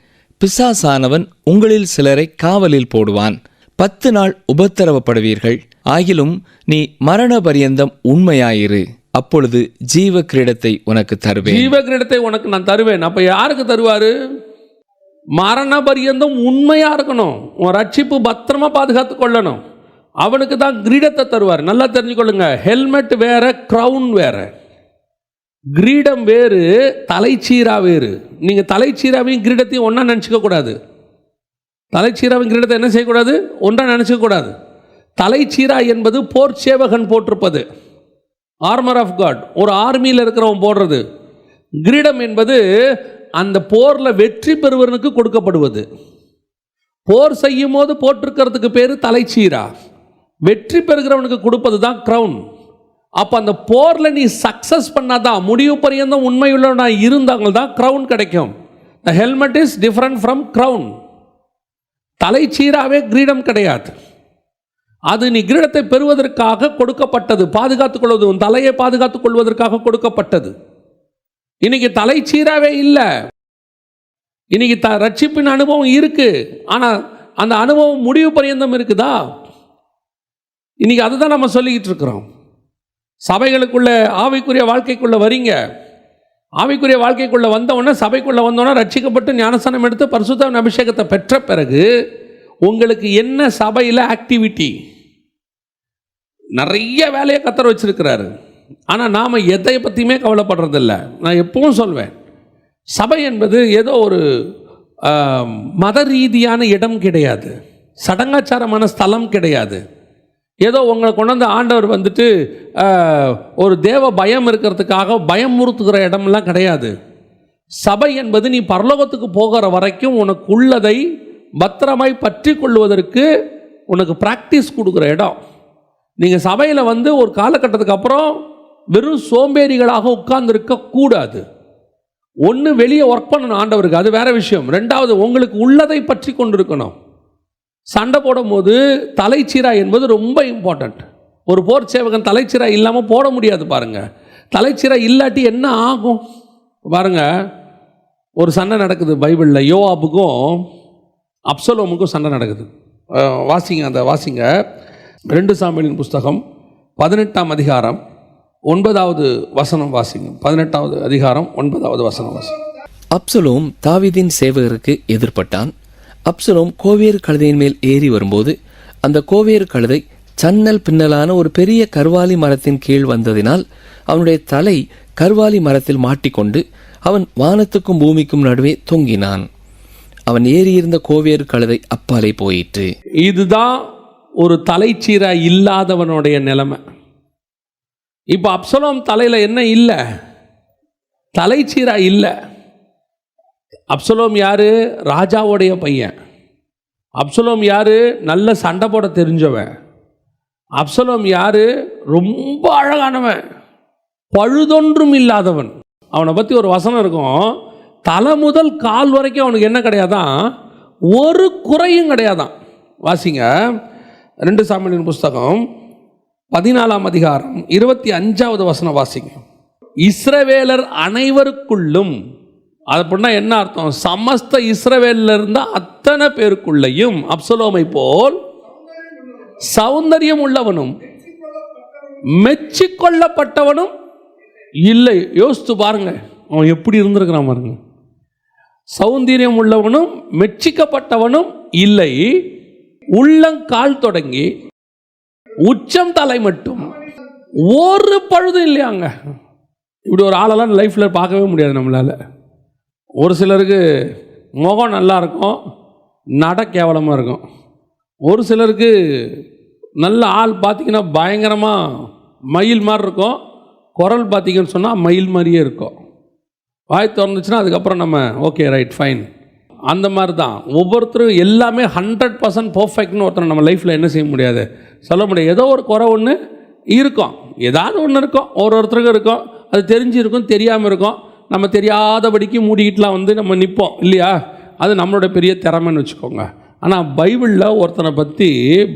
பிசாசானவன் உங்களில் சிலரை காவலில் போடுவான். 10 நாள் உபத்திரவப்படுவீர்கள். ஆகிலும் நீ மரண பரியந்தம் உண்மையாயிரு, அப்பொழுது ஜீவ கிரீடத்தை உனக்கு தருவேன். ஜீவ கிரீடத்தை உனக்கு நான் தருவேன். அப்ப யாருக்கு தருவாரு? மரண பரியந்தம் உண்மையா இருக்கணும், உன் ரட்சிப்பு பத்திரமா பாதுகாத்து கொள்ளணும், அவனுக்கு தான் கிரீடத்தை தருவார். நல்லா தெரிஞ்சுக்கொள்ளுங்க, ஹெல்மெட் வேற, கிரவுன் வேற. கிரீடம் வேறு, தலைச்சீரா வேறு. நீங்கள் தலைச்சீராவையும் கிரீடத்தையும் ஒன்றா நினச்சிக்க கூடாது. தலைச்சீராவின் கிரீடத்தை என்ன செய்யக்கூடாது? ஒன்றா நினச்சிக்க கூடாது. தலைச்சீரா என்பது போர் சேவகன் போட்டிருப்பது, ஆர்மர் ஆஃப் காட், ஒரு ஆர்மியில் இருக்கிறவன் போடுறது. கிரீடம் என்பது அந்த போரில் வெற்றி பெறுவனுக்கு கொடுக்கப்படுவது. போர் செய்யும் போது போட்டிருக்கிறதுக்கு பேர் தலைச்சீரா, வெற்றி பெறுகிறவனுக்கு கொடுப்பது தான் கிரவுன். அப்போ அந்த போரில் நீ சக்ஸஸ் பண்ணாதான், முடிவு பரியந்தம் உண்மையுள்ளவனா இருந்தாங்க தான் கிரவுன் கிடைக்கும். The helmet is different from crown. தலைச்சீராவே கிரீடம் கிடையாது. அது நீ கிரீடத்தை பெறுவதற்காக கொடுக்கப்பட்டது, பாதுகாத்துக் கொள்வது, உன் தலையை பாதுகாத்துக் கொள்வதற்காக கொடுக்கப்பட்டது. இன்னைக்கு தலைச்சீராவே இல்லை. இன்னைக்கு ரட்சிப்பின் அனுபவம் இருக்கு, ஆனால் அந்த அனுபவம் முடிவு பரியந்தம் இருக்குதா? இன்னைக்கு அதுதான் நம்ம சொல்லிக்கிட்டு இருக்கிறோம். சபைகளுக்குள்ள ஆவிக்குரிய வாழ்க்கைக்குள்ள வரீங்க, ஆவிக்குரிய வாழ்க்கைக்குள்ள வந்தவொடனே, சபைக்குள்ள வந்தோடனே ரட்சிக்கப்பட்டு ஞானஸ்நானம் எடுத்து பரிசுத்த அபிஷேகத்தை பெற்ற பிறகு உங்களுக்கு என்ன சபையில் ஆக்டிவிட்டி? நிறைய வேலையை கர்த்தர் வச்சிருக்கிறாரு. ஆனால் நாம் எதை பற்றியுமே கவலைப்படுறதில்லை. நான் எப்பவும் சொல்வேன், சபை என்பது ஏதோ ஒரு மத ரீதியான இடம் கிடையாது, சடங்காச்சாரமான ஸ்தலம் கிடையாது. ஏதோ உங்களை கொண்டாந்து ஆண்டவர் ஒரு தேவ பயம் இருக்கிறதுக்காக பயமுறுத்துகிற இடம்லாம் கிடையாது. சபை என்பது நீ பரலோகத்துக்கு போகிற வரைக்கும் உனக்கு உள்ளதை பத்திரமாய் பற்றி கொள்வதற்கு உனக்கு ப்ராக்டிஸ் கொடுக்குற இடம். நீங்கள் சபையில் ஒரு காலகட்டத்துக்கு அப்புறம் வெறும் சோம்பேறிகளாக உட்கார்ந்துருக்க கூடாது. ஒன்று, வெளியே ஒர்க் பண்ணணும் ஆண்டவருக்கு, அது வேற விஷயம். ரெண்டாவது, உங்களுக்கு உள்ளதை பற்றி கொண்டிருக்கணும். சண்டை போடும் போது தலைச்சீரா என்பது ரொம்ப இம்பார்ட்டண்ட். ஒரு போர் சேவகன் தலைச்சீரா இல்லாமல் போட முடியாது. பாருங்க, தலைச்சீரா இல்லாட்டி என்ன ஆகும் பாருங்க. ஒரு சண்டை நடக்குது பைபிளில், யோவாபுக்கும் அப்சலோமுக்கும் சண்டை நடக்குது. வாசிங்க 2 சாமுவேலின் புஸ்தகம் 18ஆம் அதிகாரம் 9வது வசனம் வாசிங்க. 18வது அதிகாரம் 9வது வசனம் வாசிங்க. அப்சலோம் தாவீதின் சேவகருக்கு எதிர்ப்பட்டான். அப்சலோம் கோவேறு கழுதையின் மேல் ஏறி வரும்போது அந்த கோவேறு கழுதை சன்னல் பின்னலான ஒரு பெரிய கர்வாலி மரத்தின் கீழ் வந்ததினால் அவனுடைய தலை கர்வாலி மரத்தில் மாட்டிக்கொண்டு அவன் வானத்துக்கும் பூமிக்கும் நடுவே தொங்கினான். அவன் ஏறியிருந்த கோவேறு கழுதை அப்பாலே போயிற்று. இதுதான் ஒரு தலைச்சீரா இல்லாதவனுடைய நிலைமை. இப்போ அப்சலோம் தலையில என்ன இல்லை? தலைச்சீரா இல்லை. அப்சலோம் யாரு? ராஜாவுடைய பையன். அப்சலோம் யாரு? நல்ல சண்டை போட தெரிஞ்சவன். அப்சலோம் யாரு? ரொம்ப அழகானவன், பழுதொன்றும் இல்லாதவன். அவனை பற்றி ஒரு வசனம் இருக்கும், தலை முதல் கால் வரைக்கும் அவனுக்கு என்ன கிடையாதான்? ஒரு குறையும் கிடையாதான். வாசிங்க 2 சாமுவேலின் புஸ்தகம் 14ஆம் அதிகாரம் 25வது வசனம் வாசிங்க. இஸ்ரவேலர் அனைவருக்குள்ளும், அப்படின்னா என்ன அர்த்தம்? சமஸ்த இஸ்ரவேலில் இருந்த அத்தனை பேருக்குள்ளையும் அப்சலோமை போல் சௌந்தரியம் உள்ளவனும் மெச்சிக்கொள்ளப்பட்டவனும் இல்லை. யோசித்து பாருங்க, அவன் எப்படி இருந்திருக்கிறான் பாருங்க. சௌந்தரியம் உள்ளவனும் மெச்சிக்கப்பட்டவனும் இல்லை, உள்ளங்கால் தொடங்கி உச்சம் தலை மட்டும் ஒரு பழுதும் இல்லையாங்க. இப்படி ஒரு ஆளெல்லாம் லைஃப்பில் பார்க்கவே முடியாது நம்மளால். ஒரு சிலருக்கு முகம் நல்லா இருக்கும், நட கேவலமாக இருக்கும். ஒரு சிலருக்கு நல்ல ஆள் பார்த்திங்கன்னா பயங்கரமாக மயில் மாதிரி இருக்கும், குரல் பார்த்திங்கன்னு சொன்னால் மயில் மாதிரியே இருக்கும். வாய் திறந்துச்சுன்னா அதுக்கப்புறம் நம்ம ஓகே ரைட் ஃபைன், அந்த மாதிரி தான். ஒவ்வொருத்தரும் எல்லாமே 100% பர்ஃபெக்ட்னு ஒருத்தர் நம்ம லைஃப்பில் என்ன செய்ய முடியாது, சொல்ல முடியாது. ஏதோ ஒரு குறை ஒன்று இருக்கும், ஏதாவது ஒன்று இருக்கும், ஒருத்தருக்கும் இருக்கும். அது தெரிஞ்சு இருக்கும், தெரியாமல் இருக்கும். நம்ம தெரியாதபடிக்கு மூடிக்கிட்டுலாம் நம்ம நிற்போம் இல்லையா? அது நம்மளோட பெரிய திறமைன்னு வச்சுக்கோங்க. ஆனால் பைபிளில் ஒருத்தனை பற்றி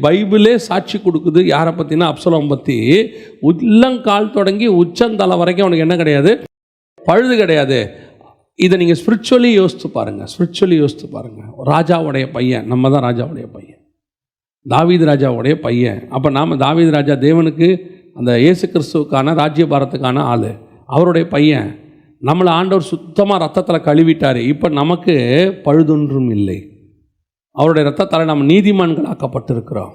பைபிளே சாட்சி கொடுக்குது. யாரை பற்றினா அப்சலோம் பற்றி. உள்ளங்கால் தொடங்கி உச்சந்தலை வரைக்கும் அவனுக்கு என்ன கிடையாது? பழுது கிடையாது. இதை நீங்கள் ஸ்பிரிச்சுவலி யோசித்து பாருங்கள். ராஜாவுடைய பையன், நம்ம தான் ராஜாவுடைய பையன், தாவீது ராஜாவுடைய பையன். அப்போ நாம் தாவீது ராஜா தேவனுக்கு அந்த இயேசு கிறிஸ்துவுக்கான ராஜ்யபாரத்துக்கான ஆள், அவருடைய பையன். நம்மளை ஆண்டவர் சுத்தமாக ரத்தத்தில் கழுவிட்டார். இப்போ நமக்கு பழுதொன்றும் இல்லை. அவருடைய ரத்தத்தால் நம்ம நீதிமான்கள் ஆக்கப்பட்டிருக்கிறோம்.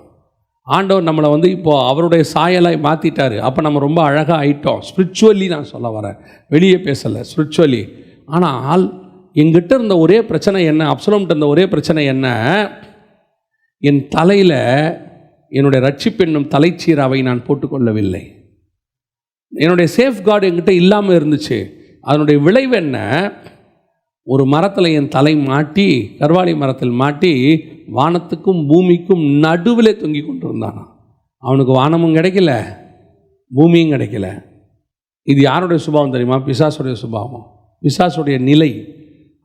ஆண்டவர் நம்மளை இப்போது அவருடைய சாயலாய் மாற்றிட்டார். அப்போ நம்ம ரொம்ப அழகாக ஆயிட்டோம். ஸ்பிரிச்சுவலி நான் சொல்ல வரேன், வெளியே பேசலை, ஸ்பிரிச்சுவலி. ஆனால் எங்கிட்ட இருந்த ஒரே பிரச்சனை என்ன, அப்சலோம்கிட்ட இருந்த ஒரே பிரச்சனை என்ன? என் தலையில் என்னுடைய ரட்சிப்பு என்னும் தலைச்சீராவை நான் போட்டுக்கொள்ளவில்லை. என்னுடைய சேஃப்கார்டு என்கிட்ட இல்லாமல் இருந்துச்சு. அதனுடைய விளைவு என்ன? ஒரு மரத்தில் என் தலை மாட்டி, கர்வாலி மரத்தில் மாட்டி வானத்துக்கும் பூமிக்கும் நடுவில் தொங்கி கொண்டு இருந்தான். அவனுக்கு வானமும் கிடைக்கல, பூமியும் கிடைக்கல. இது யாருடைய சுபாவம் தெரியுமா? பிசாசுடைய சுபாவம், பிசாசுடைய நிலை.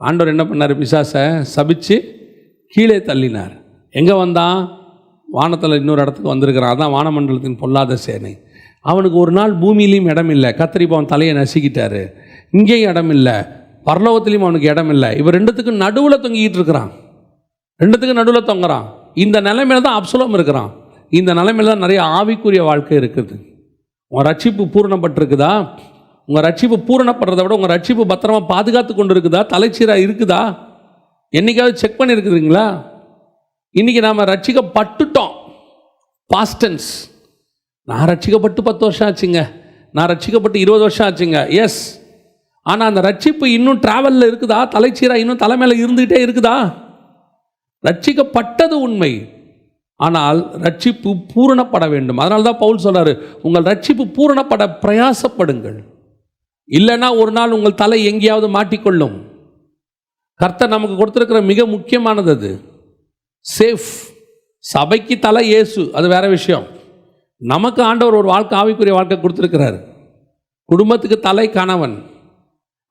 ஆண்டவர் என்ன பண்ணார்? பிசாசை சபிச்சு கீழே தள்ளினார். எங்கே வந்தான்? வானத்தில் இன்னொரு இடத்துக்கு வந்திருக்கிறான். அதான் வானமண்டலத்தின் பொல்லாத சேனை. அவனுக்கு ஒரு நாள் பூமியிலையும் இடம் இல்லை. கத்தரிப்பு அவன் தலையை நசுக்கிட்டாரு. இங்கேயும் இடம் இல்லை, பரலோகத்திலையும் அவனுக்கு இடம் இல்லை. இவர் ரெண்டுத்துக்கும் நடுவில் தொங்கிக்கிட்டு இருக்கிறான், ரெண்டுத்துக்கும் நடுவில் தொங்குறான். இந்த நிலைமையில தான் அப்சலோம் இருக்கிறான். இந்த நிலைமையில தான் நிறைய ஆவிக்குரிய வாழ்க்கை இருக்குது. உங்கள் ரட்சிப்பு பூரணப்பட்டிருக்குதா? உங்கள் ரட்சிப்பு பூரணப்படுறதை விட உங்கள் ரட்சிப்பு பத்திரமா பாதுகாத்து கொண்டு இருக்குதா? தலைச்சீராக இருக்குதா? என்னைக்காவது செக் பண்ணியிருக்குதுங்களா? இன்றைக்கி நாம் ரட்சிக்கப்பட்டுட்டோம். பாஸ்டன்ஸ். நான் ரட்சிக்கப்பட்டு 10 வருஷம் ஆச்சுங்க, நான் ரட்சிக்கப்பட்டு 20 வருஷம் ஆச்சுங்க. எஸ், ஆனால் அந்த ரட்சிப்பு இன்னும் ட்ராவலில் இருக்குதா? தலைச்சீராக இன்னும் தலைமையில் இருந்துகிட்டே இருக்குதா? ரட்சிக்கப்பட்டது உண்மை, ஆனால் ரட்சிப்பு பூரணப்பட வேண்டும். அதனால தான் பவுல் சொல்றாரு, உங்கள் ரட்சிப்பு பூரணப்பட பிரயாசப்படுங்கள், இல்லைன்னா ஒரு நாள் உங்கள் தலை எங்கேயாவது மாட்டிக்கொள்ளும். கர்த்தர் நமக்கு கொடுத்துருக்கிற மிக முக்கியமானது அது சேஃப். சபைக்கு தலை இயேசு, அது வேற விஷயம். நமக்கு ஆண்டவர் ஒரு வாழ்க்கை, ஆவிக்குரிய வாழ்க்கை கொடுத்துருக்கிறார். குடும்பத்துக்கு தலை கணவன்,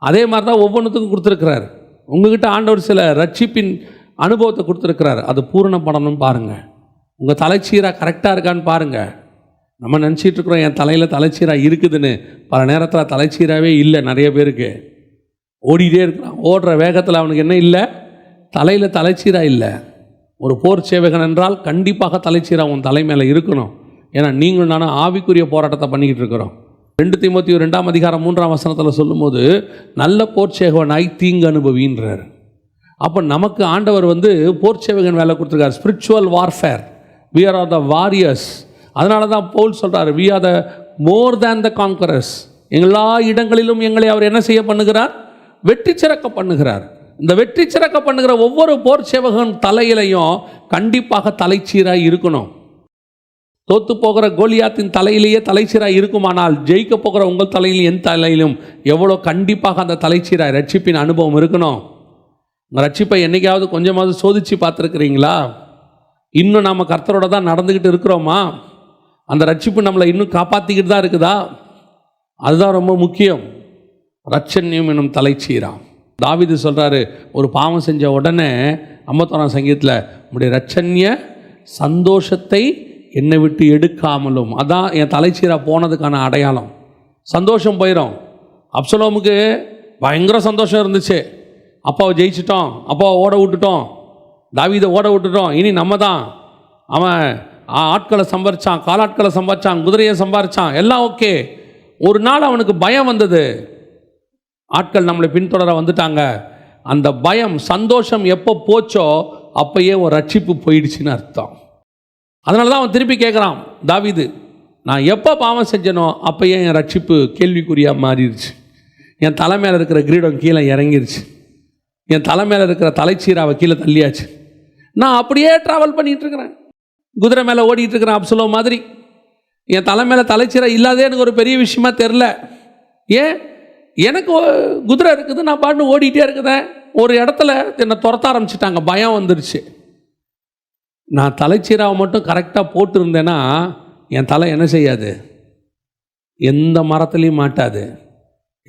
அதே மாதிரி தான் ஒவ்வொன்றுத்துக்கும் கொடுத்துருக்கிறார். உங்ககிட்ட ஆண்டவர் சில ரட்சிப்பின் அனுபவத்தை கொடுத்துருக்கிறார். அது பூரணப்படணும்னு பாருங்கள். உங்கள் தலைச்சீராக கரெக்டாக இருக்கான்னு பாருங்கள். நம்ம நினச்சிட்டு இருக்கிறோம் என் தலையில் தலைச்சீராக இருக்குதுன்னு. பல நேரத்தில் தலைச்சீராகவே இல்லை. நிறைய பேருக்கு ஓடிட்டே இருக்கிறான். ஓடுற வேகத்தில் அவனுக்கு என்ன இல்லை? தலையில் தலைச்சீராக இல்லை. ஒரு போர் சேவகன் என்றால் கண்டிப்பாக தலைச்சீராக உன் தலை மேலே இருக்கணும். ஏன்னா நீங்கள் நானும் ஆவிக்குரிய போராட்டத்தை பண்ணிக்கிட்டு இருக்கிறோம். 2 தீமோத்தேயு 2ஆம் அதிகாரம் 3ஆம் வசனத்தில் சொல்லும்போது நல்ல போர்ச்சேவகனாய் தீங்கு அனுபவின்றார். அப்போ நமக்கு ஆண்டவர் போர்ச்சேவகன் வேலை கொடுத்துருக்கார். Spiritual warfare, we are the warriors. அதனால தான் பவுல் சொல்கிறார், we are the more than the conquerors. எல்லா இடங்களிலும் எங்களை அவர் என்ன செய்ய பண்ணுகிறார்? வெற்றி சிறக்க பண்ணுகிறார். இந்த வெற்றி சிறக்க பண்ணுகிற ஒவ்வொரு போர் சேவகன் தலையிலையும் கண்டிப்பாக தலைச்சீராய் இருக்கணும். தோத்து போகிற கோலியாத்தின் தலையிலேயே தலைச்சீராய் இருக்குமானால் ஜெயிக்க போகிற உங்கள் தலையிலும் என் தலையிலும் எவ்வளோ கண்டிப்பாக அந்த தலைச்சீராய் ரட்சிப்பின் அனுபவம் இருக்கணும். உங்கள் ரட்சிப்பை என்றைக்காவது கொஞ்சமாவது சோதித்து பார்த்துருக்குறீங்களா? இன்னும் நாம் கர்த்தரோட தான் நடந்துக்கிட்டு இருக்கிறோமா? அந்த ரட்சிப்பு நம்மளை இன்னும் காப்பாற்றிக்கிட்டு தான் இருக்குதா? அதுதான் ரொம்ப முக்கியம். ரட்சண்யம் என்னும் தலைச்சீரா. தாவீது சொல்கிறாரு, ஒரு பாவம் செஞ்ச உடனே 51ஆம் சங்கீதத்தில் உடைய ரட்சண்ய சந்தோஷத்தை என்னை விட்டு எடுக்காமலும், அதான் என் தலைச்சீரா போனதுக்கான அடையாளம். சந்தோஷம் போயிடும். அப்சலோமுக்கு பயங்கர சந்தோஷம் இருந்துச்சு. அப்பாவை ஜெயிச்சிட்டோம், அப்பாவை ஓட விட்டுட்டோம், தாவீதை ஓட விட்டுட்டோம், இனி நம்ம தான். அவன் ஆட்களை சம்பாரிச்சான், காலாட்களை சம்பாரிச்சான், குதிரையை சம்பாரிச்சான், எல்லாம் ஓகே. ஒரு நாள் அவனுக்கு பயம் வந்தது. ஆட்கள் நம்மளை பின்தொடர வந்துட்டாங்க. அந்த பயம் சந்தோஷம் எப்போ போச்சோ அப்பயே ஒரு ரட்சிப்பு போயிடுச்சுன்னு அர்த்தம். அதனால தான் அவன் திருப்பி கேட்குறான், தாவீது, நான் எப்போ பாவம் செஞ்சனோ அப்பயே என் ரட்சிப்பு கேள்விக்குறியாக மாறிடுச்சு. என் தலை மேலே இருக்கிற கிரீடம் கீழே இறங்கிருச்சு, என் தலை மேலே இருக்கிற தலைச்சீராவை கீழே தள்ளியாச்சு. நான் அப்படியே ட்ராவல் பண்ணிகிட்ருக்கிறேன், குதிரை மேலே ஓடிட்டுருக்கிறேன் அப்சலோம் மாதிரி. என் தலை மேலே தலைச்சீரா இல்லாதே எனக்கு ஒரு பெரிய விஷயமா தெரில. ஏன்? எனக்கு குதிரை இருக்குது, நான் பாட்டு ஓடிட்டே இருக்குதேன். ஒரு இடத்துல என்னை துரத்த ஆரம்பிச்சிட்டாங்க, பயம் வந்துருச்சு. நான் தலைச்சீராவை மட்டும் கரெக்டாக போட்டிருந்தேன்னா என் தலை என்ன செய்யாது? எந்த மரத்துலேயும் மாட்டாது.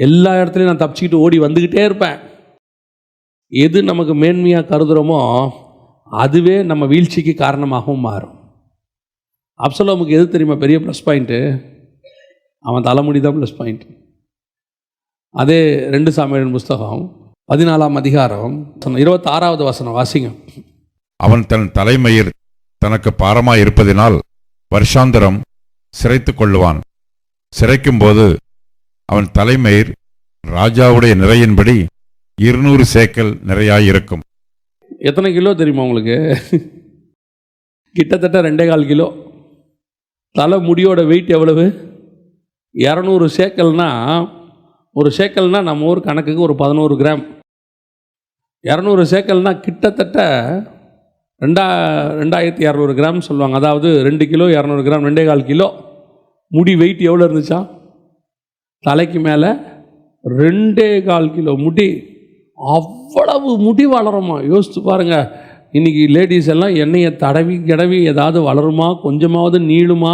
எல்லா இடத்துலையும் நான் தப்பிச்சுக்கிட்டு ஓடி வந்துக்கிட்டே இருப்பேன். எது நமக்கு மேன்மையாக கருதுகிறோமோ அதுவே நம்ம வீழ்ச்சிக்கு காரணமாகவும் மாறும். அப்சலோமுக்கு எது தெரியுமா பெரிய ப்ளஸ் பாயிண்ட்டு? அவன் தலைமுடி தான் ப்ளஸ் பாயிண்ட். அதே 2 சாமுவேலின் புஸ்தகம் 14ஆம் அதிகாரம் 26வது வசனம் வாசிங்க. அவன் தன் தலைமயிர் தனக்கு பாரமாய் இருப்பதினால் வருஷாந்தரம் சிரைத்து கொள்ளுவான். சிரைக்கும்போது அவன் தலைமயிர் ராஜாவுடைய நிறையின்படி 200 சேக்கல் நிறையாயிருக்கும். எத்தனை கிலோ தெரியுமா உங்களுக்கு? கிட்டத்தட்ட 2.25 கிலோ. தலை முடியோட வெயிட் எவ்வளவு? 200 சேக்கல்னா, ஒரு சேக்கல்னா நம்ம ஊர் கணக்குக்கு ஒரு 11 கிராம். 200 சேக்கல்னா கிட்டத்தட்ட 2200 கிராம் சொல்லுவாங்க. அதாவது 2 கிலோ 200 கிராம், 2.25 கிலோ. முடி வெயிட் எவ்வளோ இருந்துச்சா? தலைக்கு மேலே 2.25 கிலோ முடி. அவ்வளவு முடி வளருமா? யோசித்து பாருங்கள். இன்றைக்கி லேடிஸ் எல்லாம் எண்ணெயை தடவி ஏதாவது வளருமா, கொஞ்சமாவது நீளுமா,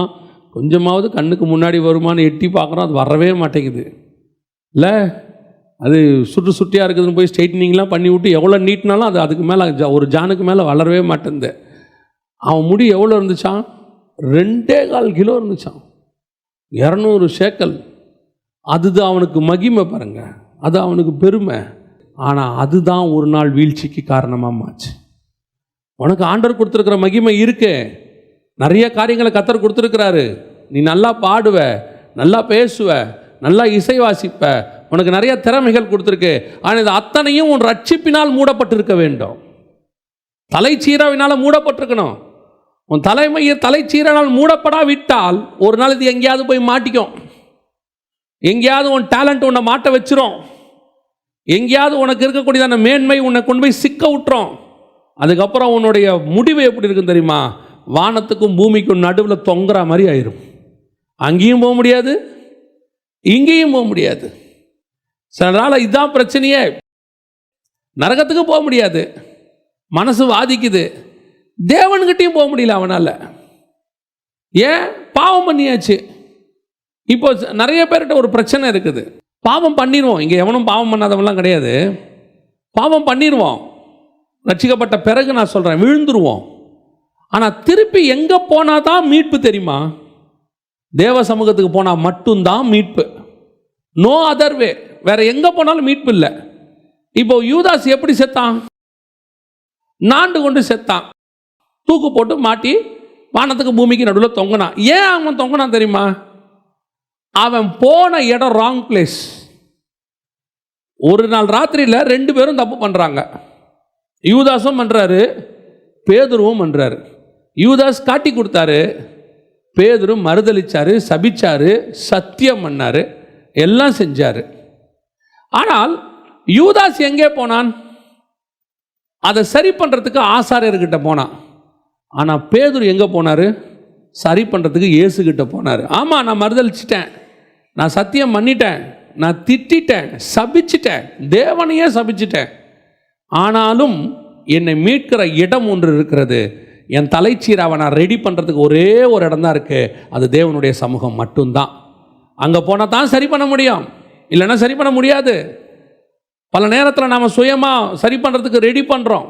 கொஞ்சமாவது கண்ணுக்கு முன்னாடி வருமானு எட்டி பார்க்குறோம். அது வரவே மாட்டேங்குது இல்லை? அது சுட்டியாக இருக்குதுன்னு போய் ஸ்ட்ரைட்னிங்லாம் பண்ணி விட்டு எவ்வளோ நீட்டினாலும் அது அதுக்கு மேலே ஒரு ஜானுக்கு மேலே வளரவே மாட்டேங்குது. அவன் முடி எவ்வளோ இருந்துச்சான்? 2.25 கிலோ இருந்துச்சான். 200 சேக்கல். அதுதான் அவனுக்கு மகிமை பாருங்க, அது அவனுக்கு பெருமை. ஆனால் அதுதான் ஒரு நாள் வீழ்ச்சிக்கு காரணமாக மாச்சு. உனக்கு ஆண்டவர் கொடுத்துருக்கிற மகிமை இருக்கு, நிறைய காரியங்களை கர்த்தர் கொடுத்துருக்கிறாரு. நீ நல்லா பாடுவ, நல்லா பேசுவ, நல்லா இசை வாசிப்ப, உனக்கு நிறைய திறமைகள் கொடுத்துருக்கு. ஆனால் இது அத்தனையும் உன் ரட்சிப்பினால் மூடப்பட்டிருக்க வேண்டும். தலைச்சீராவினால் மூடப்பட்டிருக்கணும். உன் தலைச்சீரானால் மூடப்படாவிட்டால் ஒரு நாள் இது எங்கேயாவது போய் மாட்டிக்கும். எங்கேயாவது உன் டேலண்ட் உன்னை மாட்ட வச்சிரும். எங்கேயாவது உனக்கு இருக்கக்கூடியதான மேன்மை உன்னை கொண்டு போய் சிக்க விட்டுரும். அதுக்கப்புறம் உன்னுடைய முடிவு எப்படி இருக்குன்னு தெரியுமா? வானத்துக்கும் பூமிக்கும் நடுவில் தொங்குற மாதிரி ஆயிரும். அங்கேயும் போக முடியாது, இங்கேயும் போக முடியாது. சில நாள் இதுதான் பிரச்சனையே. நரகத்துக்கு போக முடியாது, மனசு வாதிக்குது. தேவன்கிட்டையும் போக முடியல அவனால். ஏன்? பாவம் பண்ணியாச்சு. இப்போ நிறைய பேர்கிட்ட ஒரு பிரச்சனை இருக்குது. பாவம் பண்ணிடுவோம். இங்கே எவனும் பாவம் பண்ணாதவங்களாம் கிடையாது. பாவம் பண்ணிடுவோம். ரட்சிக்கப்பட்ட பிறகு நான் சொல்கிறேன், விழுந்துருவோம். ஆனால் திருப்பி எங்கே போனால் தான் மீட்பு தெரியுமா? தேவ சமூகத்துக்கு போனால் மட்டும்தான் மீட்பு. No other way. வேற எங்கே போனாலும் மீட்பு இல்லை. இப்போ யூதாஸ் எப்படி செத்தான்? நாண்டு கொண்டு செத்தான். தூக்கு போட்டு மாட்டி வானத்துக்கு பூமிக்கு நடுவில் தொங்கினான். ஏன் அவன் தொங்கினான் தெரியுமா? அவன் போன இடம் ராங் பிளேஸ். ஒரு நாள் ராத்திரியில் 2 பேரும் தப்பு பண்ணுறாங்க. யூதாஸும் பண்ணுறாரு, பேதுருவும் பண்ணுறாரு. யூதாஸ் காட்டி கொடுத்தாரு, பேதுரு மறுதலிச்சாரு, சபிச்சாரு, சத்தியம் பண்ணாரு, எல்லாம் செஞ்சாரு. ஆனால் யூதாஸ் எங்கே போனான்? அதை சரி பண்ணுறதுக்கு ஆசாரியர்கிட்ட போனான். ஆனால் பேதுரு எங்கே போனார்? சரி பண்ணுறதுக்கு இயேசுகிட்ட போனார். ஆமாம், நான் மறுதலிச்சிட்டேன், நான் சத்தியம் பண்ணிட்டேன், நான் திட்டிட்டேன், சபிச்சிட்டேன், தேவனையே சபிச்சிட்டேன். ஆனாலும் என்னை மீட்கிற இடம் ஒன்று இருக்கிறது. என் தலைச்சீராவை நான் ரெடி பண்ணுறதுக்கு ஒரே ஒரு இடம் தான் இருக்குது, அது தேவனுடைய சமூகம் மட்டும்தான். அங்கே போனால் தான் சரி பண்ண முடியும், இல்லைன்னா சரி பண்ண முடியாது. பல நேரத்தில் நாம் சுயமாக சரி பண்ணுறதுக்கு ரெடி பண்ணுறோம்.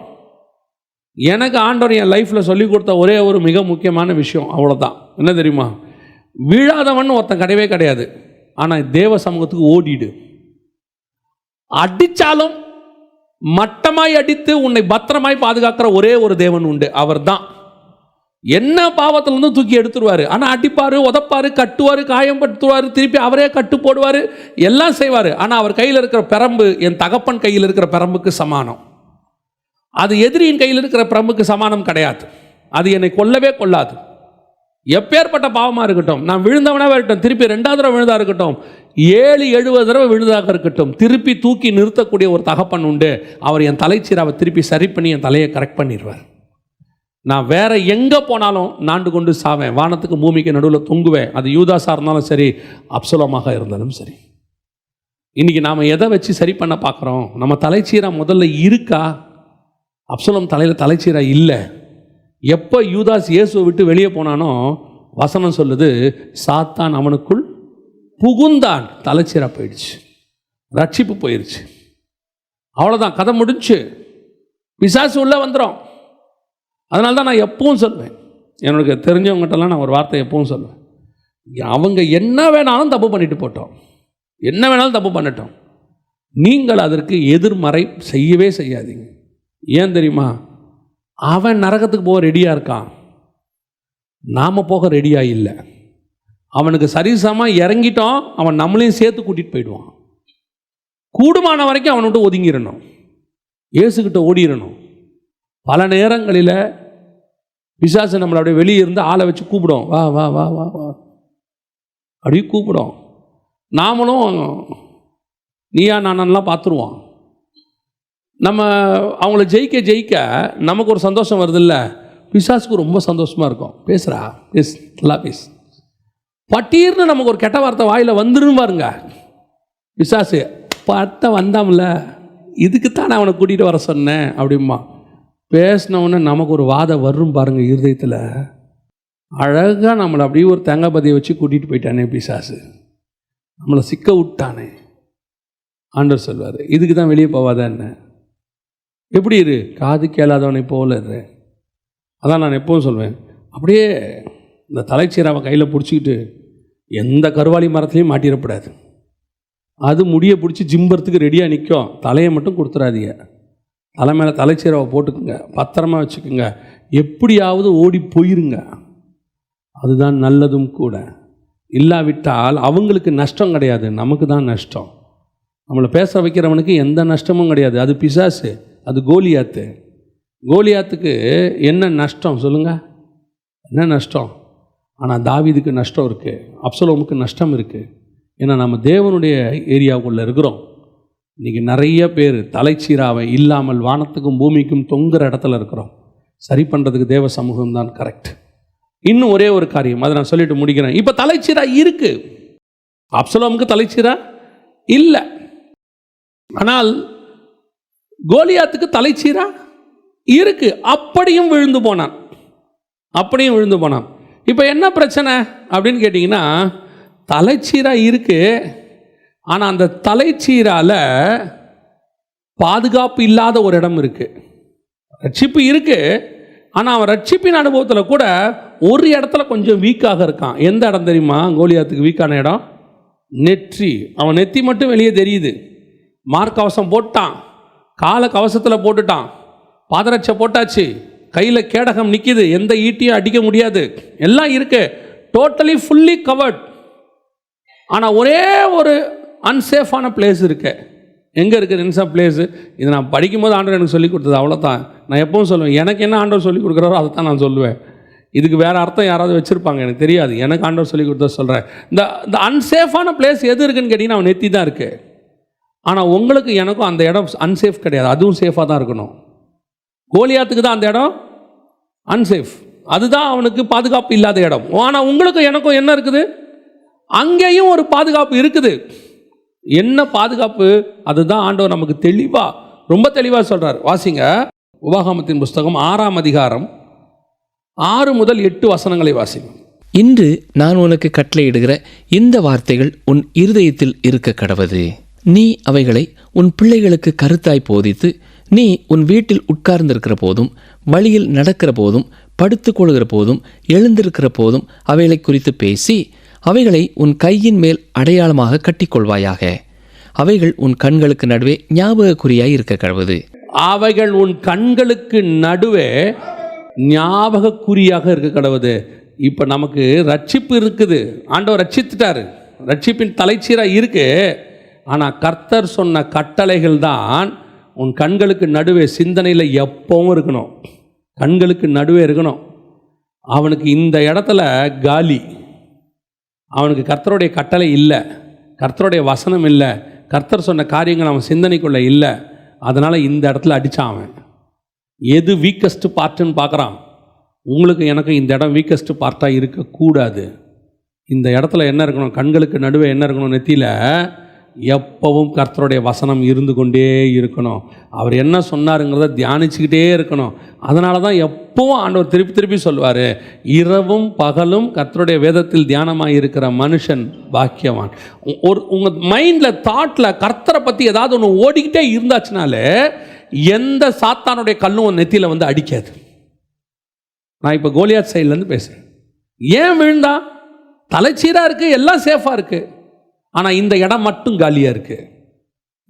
எனக்கு ஆண்டவர் என் லைஃப்பில் சொல்லி கொடுத்த ஒரே ஒரு மிக முக்கியமான விஷயம் அவ்வளோதான். என்ன தெரியுமா? விழாதவன் ஒருத்தன் கிடையவே கிடையாது. ஆனால் தேவ சமூகத்துக்கு ஓடிடு. அடித்தாலும் மட்டமாய் அடித்து உன்னை பத்திரமாய் பாதுகாக்கிற ஒரே ஒரு தேவன் உண்டு, அவர் தான். என்ன பாவத்திலிருந்து தூக்கி எடுத்துருவார். ஆனால் அடிப்பார், உதப்பார், கட்டுவார், காயப்படுத்துவார், திருப்பி அவரே கட்டு போடுவார், எல்லாம் செய்வார். ஆனால் அவர் கையில் இருக்கிற பிரம்பு என் தகப்பன் கையில் இருக்கிற பிரம்புக்கு சமானம். அது எதிரியின் கையில் இருக்கிற பிரம்புக்கு சமானம் கிடையாது. அது என்னை கொல்லவே கொள்ளாது. எப்பேற்பட்ட பாவமாக இருக்கட்டும், நான் விழுந்தவனாக இருக்கட்டும், திருப்பி 2வது தடவை விழுதாக இருக்கட்டும், 7-70 தடவை விழுதாக இருக்கட்டும், திருப்பி தூக்கி நிறுத்தக்கூடிய ஒரு தகப்பன் உண்டு. அவர் என் தலைச்சீராவை திருப்பி சரி பண்ணி என் தலையை கரெக்ட் பண்ணிடுவார். நான் வேற எங்கே போனாலும் நாண்டு கொண்டு சாவேன், வானத்துக்கு பூமிக்கு நடுவில் தொங்குவேன். அது யூதாஸாக இருந்தாலும் சரி, அப்சலோமாக இருந்தாலும் சரி. இன்றைக்கி நாம் எதை வச்சு சரி பண்ண பார்க்குறோம்? நம்ம தலைச்சீரா முதல்ல இருக்கா? அப்சலோம் தலையில் தலைச்சீரா இல்லை. எப்போ யூதாஸ் இயேசுவை விட்டு வெளியே போனானோ வசனம் சொல்லுது, சாத்தான் அவனுக்குள் புகுந்தான், தலைச்சீரா போயிடுச்சு, ரட்சிப்பு போயிடுச்சு. அவ்வளோதான், கதை முடிஞ்சு. பிசாசு உள்ளே வந்துடும். அதனால தான் நான் எப்பவும் சொல்வேன், எனக்கு தெரிஞ்சவங்ககிட்டலாம் நான் ஒரு வார்த்தை எப்பவும் சொல்லுவேன், அவங்க என்ன வேணாலும் தப்பு பண்ணிட்டு போட்டோம், என்ன வேணாலும் தப்பு பண்ணட்டும், நீங்கள் அதற்கு எதிர்மறை செய்யவே செய்யாதீங்க. ஏன் தெரியுமா? அவன் நரகத்துக்கு போக ரெடியாக இருக்கான், நாம் போக ரெடியாக இல்லை. அவனுக்கு சரிசமாக இறங்கிட்டோம், அவன் நம்மளையும் சேர்த்து கூட்டிகிட்டு போயிடுவான். கூடுமான வரைக்கும் அவனை விட்டு ஒதுங்கிடணும், இயேசுக்கிட்ட ஓடிடணும். பல நேரங்களில் பிசாசு நம்மளை அப்படியே வெளியே இருந்து ஆளை வச்சு கூப்பிடும், வா வா வா வா வா அப்படியே கூப்பிடும். நாமளும் நீயா நானெல்லாம் பார்த்துருவான். நம்ம அவங்கள ஜெயிக்க ஜெயிக்க நமக்கு ஒரு சந்தோஷம் வருதில்ல, பிசாசுக்கு ரொம்ப சந்தோஷமாக இருக்கும். பேசுகிறா, பேசு, நல்லா பேசு. பட்டீர்னு நமக்கு ஒரு கெட்ட வார்த்தை வாயில் வந்துடும் பாருங்க. பிசாசு பார்த்த வந்தாம்ல, இதுக்குத்தான் அவனை கூட்டிகிட்டு வர சொன்னேன் அப்படிமா. பேசினவுடனே நமக்கு ஒரு வாதம் வரும் பாருங்கள் இருதயத்தில். அழகாக நம்மளை அப்படியே ஒரு தேங்காய் பதியை வச்சு கூட்டிகிட்டு போயிட்டானே பிசாசு, நம்மளை சிக்க விட்டானே. ஆண்டவர் சொல்வார், இதுக்கு தான் வெளியே போவாத என்ன, எப்படி இரு, காது கேளாதவனை போல இரு. அதான் நான் எப்பவும் சொல்வேன், அப்படியே இந்த தலைச்சீராவை கையில் பிடிச்சிக்கிட்டு எந்த கருவாளி மரத்துலையும் மாட்டிடக்கூடாது. அது முடியை பிடிச்சி ஜிம்பறதுக்கு ரெடியாக நிற்கும், தலையை மட்டும் கொடுத்துடாதீங்க. தலை மேலே தலைச்சீராவை போட்டுக்குங்க, பத்திரமா வச்சுக்குங்க, எப்படியாவது ஓடி போயிருங்க, அதுதான் நல்லதும் கூட. இல்லாவிட்டால் அவங்களுக்கு நஷ்டம் கிடையாது, நமக்கு தான் நஷ்டம். நம்மளை பேச வைக்கிறவனுக்கு எந்த நஷ்டமும் கிடையாது. அது பிசாசு, அது கோலியாத்து. கோலியாத்துக்கு என்ன நஷ்டம் சொல்லுங்கள்? என்ன நஷ்டம்? ஆனால் தாவீதுக்கு நஷ்டம் இருக்குது, அப்சலோமுக்கு நஷ்டம் இருக்குது. ஏன்னா நம்ம தேவனுடைய ஏரியாவுக்குள்ளே இருக்கிறோம். இன்றைக்கி நிறைய பேர் தலைச்சீராவை இல்லாமல் வானத்துக்கும் பூமிக்கும் தொங்குற இடத்துல இருக்கிறோம். சரி பண்ணுறதுக்கு தேவ சமூகம் தான் கரெக்ட். இன்னும் ஒரே ஒரு காரியம், அதை நான் சொல்லிட்டு முடிக்கிறேன். இப்போ தலைச்சீரா இருக்குது, அப்சலோமுக்கு தலைச்சீரா இல்லை. ஆனால் கோலியாத்துக்கு தலைச்சீரா இருக்கு. அப்படியும் விழுந்து போனான், அப்படியும் விழுந்து போனான். இப்போ என்ன பிரச்சனை அப்படின்னு கேட்டிங்கன்னா, தலைச்சீரா இருக்கு, ஆனால் அந்த தலைச்சீரால பாதுகாப்பு இல்லாத ஒரு இடம் இருக்கு. ரட்சிப்பு இருக்கு, ஆனால் அவன் ரட்சிப்பின் அனுபவத்தில் கூட ஒரு இடத்துல கொஞ்சம் வீக்காக இருக்கான். எந்த இடம் தெரியுமா கோலியாத்துக்கு வீக்கான இடம்? நெற்றி. அவன் நெத்தி மட்டும் வெளியே தெரியுது. மார்க்கவசம் போட்டான், கால கவசத்தில் போட்டுட்டான், பாதரட்சை போட்டாச்சு, கையில் கேடகம் நிற்கிது, எந்த ஈட்டியும் அடிக்க முடியாது, எல்லாம் இருக்கு, டோட்டலி ஃபுல்லி கவர்ட். ஆனால் ஒரே ஒரு அன்சேஃபான பிளேஸ் இருக்கு. எங்கே இருக்குது அன்சேஃப் பிளேஸு? இது நான் படிக்கும்போது ஆண்டவர் எனக்கு சொல்லிக் கொடுத்தது, அவ்வளோதான். நான் எப்பவும் சொல்லுவேன், எனக்கு என்ன ஆண்டவர் சொல்லிக் கொடுக்குறாரோ அதை தான் நான் சொல்லுவேன். இதுக்கு வேறு அர்த்தம் யாராவது வச்சுருப்பாங்க, எனக்கு தெரியாது. எனக்கு ஆண்டவர் சொல்லி கொடுத்தா சொல்கிறேன். இந்த அன்சேஃபான பிளேஸ் எது இருக்குன்னு கேட்டிங்கன்னா அவன் நெத்தி தான் இருக்குது. ஆனால் உங்களுக்கு எனக்கும் அந்த இடம் அன்சேஃப் கிடையாது, அதுவும் சேஃபாக தான் இருக்கணும். கோலியாத்துக்கு தான் அந்த இடம் அன்சேஃப், அதுதான் அவனுக்கு பாதுகாப்பு இல்லாத இடம். ஆனால் உங்களுக்கு எனக்கும் என்ன இருக்குது? அங்கேயும் ஒரு பாதுகாப்பு இருக்குது. என்ன பாதுகாப்பு? அதுதான் ஆண்டவர் நமக்கு தெளிவாக, ரொம்ப தெளிவாக சொல்கிறார். வாசிங்க, உபாகமத்தின் புஸ்தகம் 6ஆம் அதிகாரம் 6 முதல் 8 வசனங்களை வாசிங்க. இன்று நான் உனக்கு கட்டளையிடுகிற இந்த வார்த்தைகள் உன் இருதயத்தில் இருக்க கடவது. நீ அவைகளை உன் பிள்ளைகளுக்கு கருத்தாய் போதித்து, நீ உன் வீட்டில் உட்கார்ந்திருக்கிற போதும், வழியில் நடக்கிற போதும், படுத்துக் கொள்கிற போதும், எழுந்திருக்கிற போதும் அவைகளை குறித்து பேசி, அவைகளை உன் கையின் மேல் அடையாளமாக கட்டிக்கொள்வாயாக. அவைகள் உன் கண்களுக்கு நடுவே ஞாபக குறியாய் இருக்க கடவுது. அவைகள் உன் கண்களுக்கு நடுவே ஞாபக குறியாக இருக்க கடவுது. இப்போ நமக்கு ரட்சிப்பு இருக்குது, ஆண்டவர் ரட்சித்துட்டாரு, ரட்சிப்பின் தலைச்சீராக இருக்கு. ஆனால் கர்த்தர் சொன்ன கட்டளைகள் தான் உன் கண்களுக்கு நடுவே, சிந்தனையில் எப்பவும் இருக்கணும், கண்களுக்கு நடுவே இருக்கணும். அவனுக்கு இந்த இடத்துல காலி, அவனுக்கு கர்த்தருடைய கட்டளை இல்லை, கர்த்தருடைய வசனம் இல்லை, கர்த்தர் சொன்ன காரியங்கள் அவன் சிந்தனைக்குள்ளே இல்லை. அதனால் இந்த இடத்துல அடித்தான். அவன் எது வீக்கஸ்ட் பார்ட்டுன்னு பார்க்குறான். உங்களுக்கு எனக்கு இந்த இடம் வீக்கஸ்ட் பார்ட்டாக இருக்கக்கூடாது. இந்த இடத்துல என்ன இருக்கணும்? கண்களுக்கு நடுவே என்ன இருக்கணும்? நெத்தியில் எப்பவும் கர்த்தருடைய வசனம் இருந்து கொண்டே இருக்கணும். அவர் என்ன சொன்னாருங்கிறத தியானிச்சுக்கிட்டே இருக்கணும். அதனால தான் எப்பவும் ஆண்டவர் திருப்பி திருப்பி சொல்வார், இரவும் பகலும் கர்த்தருடைய வேதத்தில் தியானமாக இருக்கிற மனுஷன் பாக்கியவான். உங்கள் மைண்டில் தாட்டில் கர்த்தரை பற்றி ஏதாவது ஒன்று ஓடிக்கிட்டே இருந்தாச்சுனாலே எந்த சாத்தானுடைய கல்லும் உன் நெத்தியில் வந்து அடிக்காது. நான் இப்போ கோலியாத் சைட்லேருந்து பேசுகிறேன். ஏன் விழுந்தா? தலைச்சீராக இருக்குது, எல்லாம் சேஃபாக இருக்குது. ஆனால் இந்த இடம் மட்டும் காலியாக இருக்குது.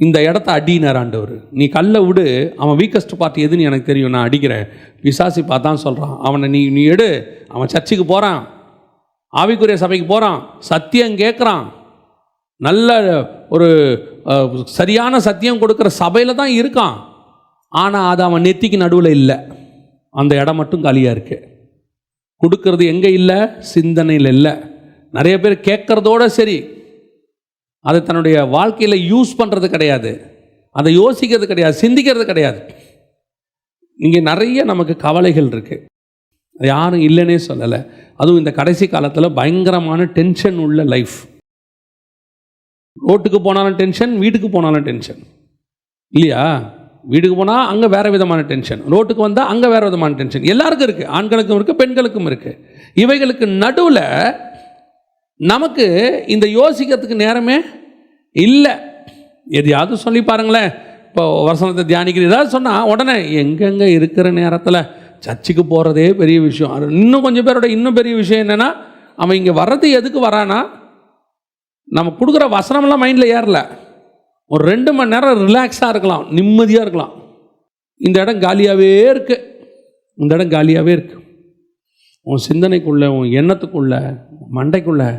இந்த இடத்த அடினார் ஆண்டவர். நீ கல்லை விடு, அவன் வீக்கஸ்ட் பார்ட்டி எதுன்னு எனக்கு தெரியும், நான் அடிக்கிறேன். பிசாசி பார்த்தான் சொல்கிறான், அவனை நீ எடு. அவன் சர்ச்சுக்கு போகிறான், ஆவிக்குரிய சபைக்கு போகிறான், சத்தியம் கேட்குறான், நல்ல ஒரு சரியான சத்தியம் கொடுக்குற சபையில் தான் இருக்கான். ஆனால் அது அவன் நெத்திக்கு நடுவில் இல்லை, அந்த இடம் மட்டும் காலியாக இருக்கு. கொடுக்கறது எங்கே இல்லை? சிந்தனையில் இல்லை. நிறைய பேர் கேட்குறதோட சரி, அதை தன்னுடைய வாழ்க்கையில் யூஸ் பண்ணுறது கிடையாது, அதை யோசிக்கிறது கிடையாது, சிந்திக்கிறது கிடையாது. இங்கே நிறைய நமக்கு கவலைகள் இருக்குது, யாரும் இல்லைன்னே சொல்லலை. அதுவும் இந்த கடைசி காலத்தில் பயங்கரமான டென்ஷன் உள்ள லைஃப். ரோட்டுக்கு போனாலும் டென்ஷன், வீட்டுக்கு போனாலும் டென்ஷன் இல்லையா? வீட்டுக்கு போனால் அங்கே வேறு விதமான டென்ஷன், ரோட்டுக்கு வந்தால் அங்கே வேறு விதமான டென்ஷன். எல்லாருக்கும் இருக்குது, ஆண்களுக்கும் இருக்குது, பெண்களுக்கும் இருக்குது. இவைகளுக்கு நடுவில் நமக்கு இந்த யோசிக்கிறதுக்கு நேரமே இல்லை. எதையாவது சொல்லி பாருங்களேன், இப்போ வசனத்தை தியானிக்கிறது ஏதாவது சொன்னால் உடனே எங்கெங்கே இருக்கிற நேரத்தில் சர்ச்சுக்கு போகிறதே பெரிய விஷயம். அது இன்னும் கொஞ்சம் பேரோட இன்னும் பெரிய விஷயம் என்னென்னா, அவன் இங்கே வர்றது எதுக்கு வரானா, நம்ம கொடுக்குற வசனமெல்லாம் மைண்டில் ஏறல, ஒரு 2 மணி நேரம் ரிலாக்ஸாக இருக்கலாம், நிம்மதியாக இருக்கலாம். இந்த இடம் காலியாகவே இருக்குது, இந்த இடம் காலியாகவே இருக்குது. உன் சிந்தனைக்குள்ளே, உன் எண்ணத்துக்குள்ளே, மண்டைக்குள்ளே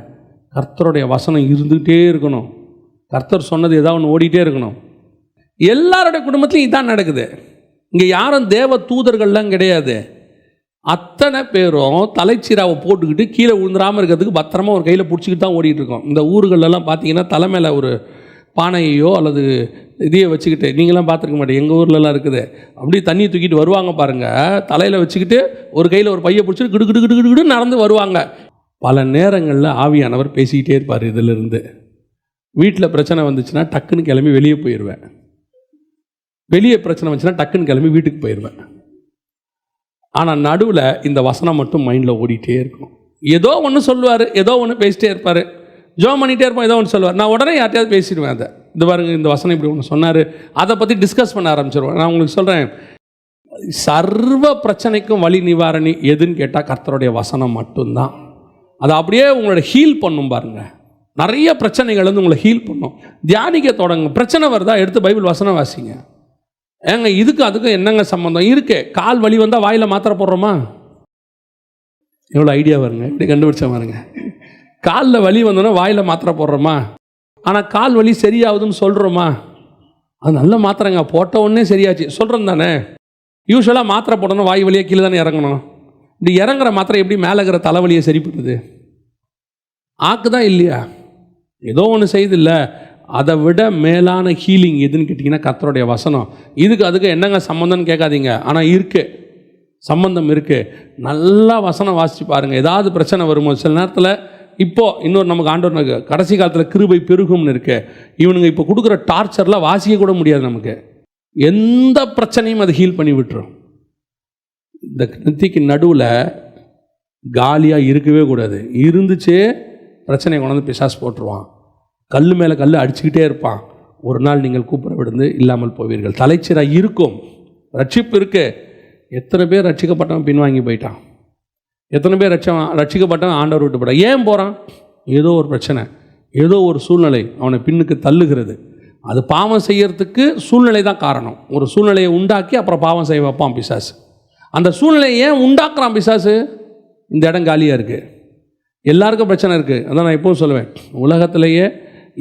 கர்த்தருடைய வசனம் இருந்துகிட்டே இருக்கணும். கர்த்தர் சொன்னது ஏதாவது ஒன்று ஓடிட்டே இருக்கணும். எல்லாருடைய குடும்பத்திலையும் இதான் நடக்குது. இங்கே யாரும் தேவ தூதர்கள்லாம் கிடையாது. அத்தனை பேரும் தலைச்சீராவை போட்டுக்கிட்டு கீழே விழுந்துடாமல் இருக்கிறதுக்கு பத்திரமா ஒரு கையில் பிடிச்சிக்கிட்டு தான் ஓடிட்டு இருக்கோம். இந்த ஊர்களெல்லாம் பார்த்தீங்கன்னா தலைமையில் ஒரு பானையோ அல்லது இதையோ வச்சுக்கிட்டு, நீங்களாம் பார்த்துருக்க மாட்டேன், எங்கள் ஊர்லலாம் இருக்குது, அப்படியே தண்ணி தூக்கிட்டு வருவாங்க பாருங்கள், தலையில் வச்சுக்கிட்டு ஒரு கையில் ஒரு பையை பிடிச்சிட்டு கிடு கிடு கிடு கிடு கிடு நடந்து வருவாங்க. பல நேரங்களில் ஆவியானவர் பேசிக்கிட்டே இருப்பார். இதிலிருந்து வீட்டில் பிரச்சனை வந்துச்சுன்னா டக்குன்னு கிளம்பி வெளியே போயிடுவேன், வெளியே பிரச்சனை வந்துச்சுன்னா டக்குன்னு கிளம்பி வீட்டுக்கு போயிடுவேன். ஆனால் நடுவில் இந்த வசனம் மட்டும் மைண்டில் ஓடிட்டே இருக்கும். ஏதோ ஒன்று சொல்லுவார், ஏதோ ஒன்று பேசிட்டே இருப்பார், ஜோம் பண்ணிகிட்டே இருப்போம், ஏதோ ஒன்று சொல்லுவார். நான் உடனே யார்ட்டையாவது பேசிடுவேன், அதை இது பாருங்க இந்த வசனம் இப்படி ஒன்று சொன்னார், அதை பற்றி டிஸ்கஸ் பண்ண ஆரம்பிச்சிருவேன். நான் உங்களுக்கு சொல்கிறேன், சர்வ பிரச்சனைக்கும் வழி நிவாரணி எதுன்னு கேட்டால் கர்த்தருடைய வசனம் மட்டும்தான். அதை அப்படியே உங்களோட ஹீல் பண்ணும் பாருங்கள். நிறைய பிரச்சனைகள் வந்து உங்களை ஹீல் பண்ணும். தியானிக்க தொடங்க. பிரச்சனை வருதா, எடுத்து பைபிள் வசனம் வாசிங்க. ஏங்க இதுக்கு அதுக்கும் என்னங்க சம்மந்தம் இருக்கு? கால் வலி வந்தால் வாயில் மாத்திரை போடுறோமா? எவ்வளோ ஐடியா வருங்க, இப்படி கண்டுபிடிச்ச பாருங்க. காலில் வலி வந்தோன்னா வாயில் மாத்திரை போடுறோமா? ஆனால் கால் வலி சரியாகுதுன்னு சொல்கிறோமா? அது நல்ல மாத்திரைங்க, போட்ட உடனே சரியாச்சு சொல்கிறோம் தானே. யூஸ்வலாக மாத்திரை போடணும் வாய் வழியாக கீழே தானே இறங்கணும். இப்படி இறங்குற மாத்திரை எப்படி மேலே இருக்கிற தலைவலியை சரி பண்ணுது? ஆக்குதான் இல்லையா? ஏதோ ஒன்று செய்து இல்லை. அதை விட மேலான ஹீலிங் எதுன்னு கேட்டிங்கன்னா கர்த்தருடைய வசனம். இதுக்கு அதுக்கு என்னங்க சம்மந்தம்னு கேட்காதீங்க. ஆனால் இருக்குது, சம்பந்தம் இருக்குது. நல்லா வசனம் வாசித்து பாருங்கள். ஏதாவது பிரச்சனை வரும்போது சில நேரத்தில் இப்போது இன்னொரு நமக்கு ஆண்டவர் கடைசி காலத்தில் கிருபை பெருகும்னு இருக்கு. இவனுங்க இப்போ கொடுக்குற டார்ச்சரில் வாசிக்க கூட முடியாது. நமக்கு எந்த பிரச்சனையும் அதை ஹீல் பண்ணி விட்டுரும். இந்த நெத்திக்கு நடுவில் காலியாக இருக்கவே கூடாது. இருந்துச்சே பிரச்சனையை கொண்டாந்து பிசாசு போட்டுருவான். கல் மேலே கல் அடிச்சுக்கிட்டே இருப்பான். ஒரு நாள் நீங்கள் கூப்பிட விடுந்து இல்லாமல் போவீர்கள். தலைச்சீராக இருக்கும், ரட்சிப்பு இருக்கு. எத்தனை பேர் ரட்சிக்கப்பட்டவன் பின்வாங்கி போயிட்டான்? எத்தனை பேர் ரட்சிக்கப்பட்டவன் ஆண்டவர் விட்டு போட்டான்? ஏன் போகிறான்? ஏதோ ஒரு பிரச்சனை, ஏதோ ஒரு சூழ்நிலை அவனை பின்னுக்கு தள்ளுகிறது. அது பாவம் செய்யறதுக்கு சூழ்நிலை தான் காரணம். ஒரு சூழ்நிலையை உண்டாக்கி அப்புறம் பாவம் செய்ய வைப்பான் பிசாசு. அந்த சூழ்நிலையை ஏன் உண்டாக்குறான் பிசாசு? இந்த இடம் காலியாக இருக்குது, எல்லாருக்கும் பிரச்சனை இருக்குது. அதான் நான் எப்பவும் சொல்லுவேன், உலகத்திலேயே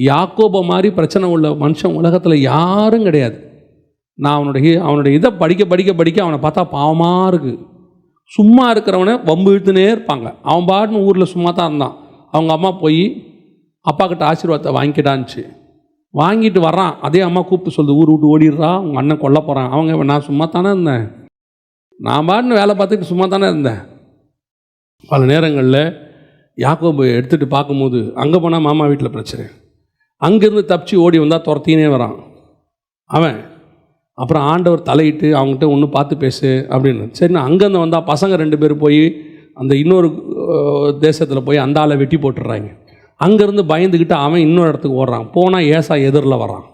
யாக்கோபை மாதிரி பிரச்சனை உள்ள மனுஷன் உலகத்தில் யாரும் கிடையாது. நான் அவனுடைய இதை படிக்க அவனை பார்த்தா பாவமாக இருக்குது. சும்மா இருக்கிறவனை வம்பு இழுத்துனே இருப்பாங்க. அவன் பாட்டுன்னு ஊரில் சும்மா தான் இருந்தான். அவங்க அம்மா போய் அப்பா கிட்ட ஆசீர்வாதத்தை வாங்கிக்கிட்டான்ச்சு. வாங்கிட்டு வர்றான். அதே அம்மா கூப்பிட்டு சொல்லுது, ஊர் விட்டு ஓடிடுறா, உங்கள் அண்ணன் கொல்ல போகிறான். அவங்க, நான் சும்மா தானே இருந்தேன், நான் பாட்டுன்னு வேலை பார்த்துட்டு சும்மா தானே இருந்தேன். பல நேரங்களில் யாக்கோபு எடுத்துகிட்டு பார்க்கும்போது அங்கே போனால் மாமா வீட்டில் பிரச்சனை, அங்கேருந்து தப்பிச்சு ஓடி வந்தால் துரத்தினே வரான் அவன். அப்புறம் ஆண்டவர் தலையிட்டு அவங்ககிட்ட ஒன்று பார்த்து பேசு அப்படின்னு. சரி, நான் அங்கேருந்து வந்தால் பசங்க 2 பேர் போய் அந்த இன்னொரு தேசத்தில் போய் அந்த ஆளை வெட்டி போட்டுடுறாங்க. அங்கேருந்து பயந்துக்கிட்டு அவன் இன்னொரு இடத்துக்கு ஓடுறான். போனால் ஏசா எதிரில் வரான்.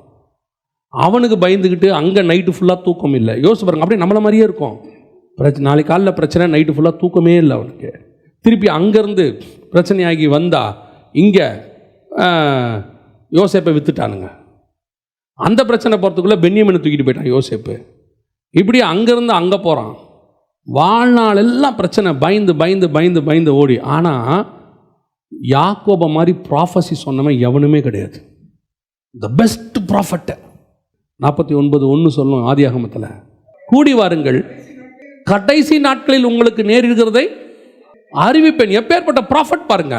அவனுக்கு பயந்துக்கிட்டு அங்கே நைட்டு ஃபுல்லாக தூக்கம் இல்லை. யோசிச்சு பாருங்க, அப்படியே நம்மளை மாதிரியே இருக்கும். நாளைக்கு காலையில் பிரச்சனை, நைட்டு ஃபுல்லாக தூக்கமே இல்லை அவனுக்கு. திருப்பி அங்கேருந்து பிரச்சனையாகி வந்தா இங்கே யோசேப்பை விற்றுட்டானுங்க. அந்த பிரச்சனை போகிறதுக்குள்ளே பென்யமீனை தூக்கிட்டு போயிட்டான் யோசேப்பு. இப்படி அங்கேருந்து அங்கே போகிறான். வாழ்நாள் எல்லாம் பிரச்சனை, பயந்து பயந்து பயந்து பயந்து ஓடி. ஆனால் யாக்கோபை மாதிரி ப்ராஃபஸி சொன்னவன் எவனுமே கிடையாது. The best prophet. 49:1 சொல்லும் ஆதியாகமத்தில், கூடி வாருங்கள், கடைசி நாட்களில் உங்களுக்கு நேரிடுகிறதை அறிவிப்பேன். எப்பேற்பட்ட ப்ராஃபட் பாருங்க.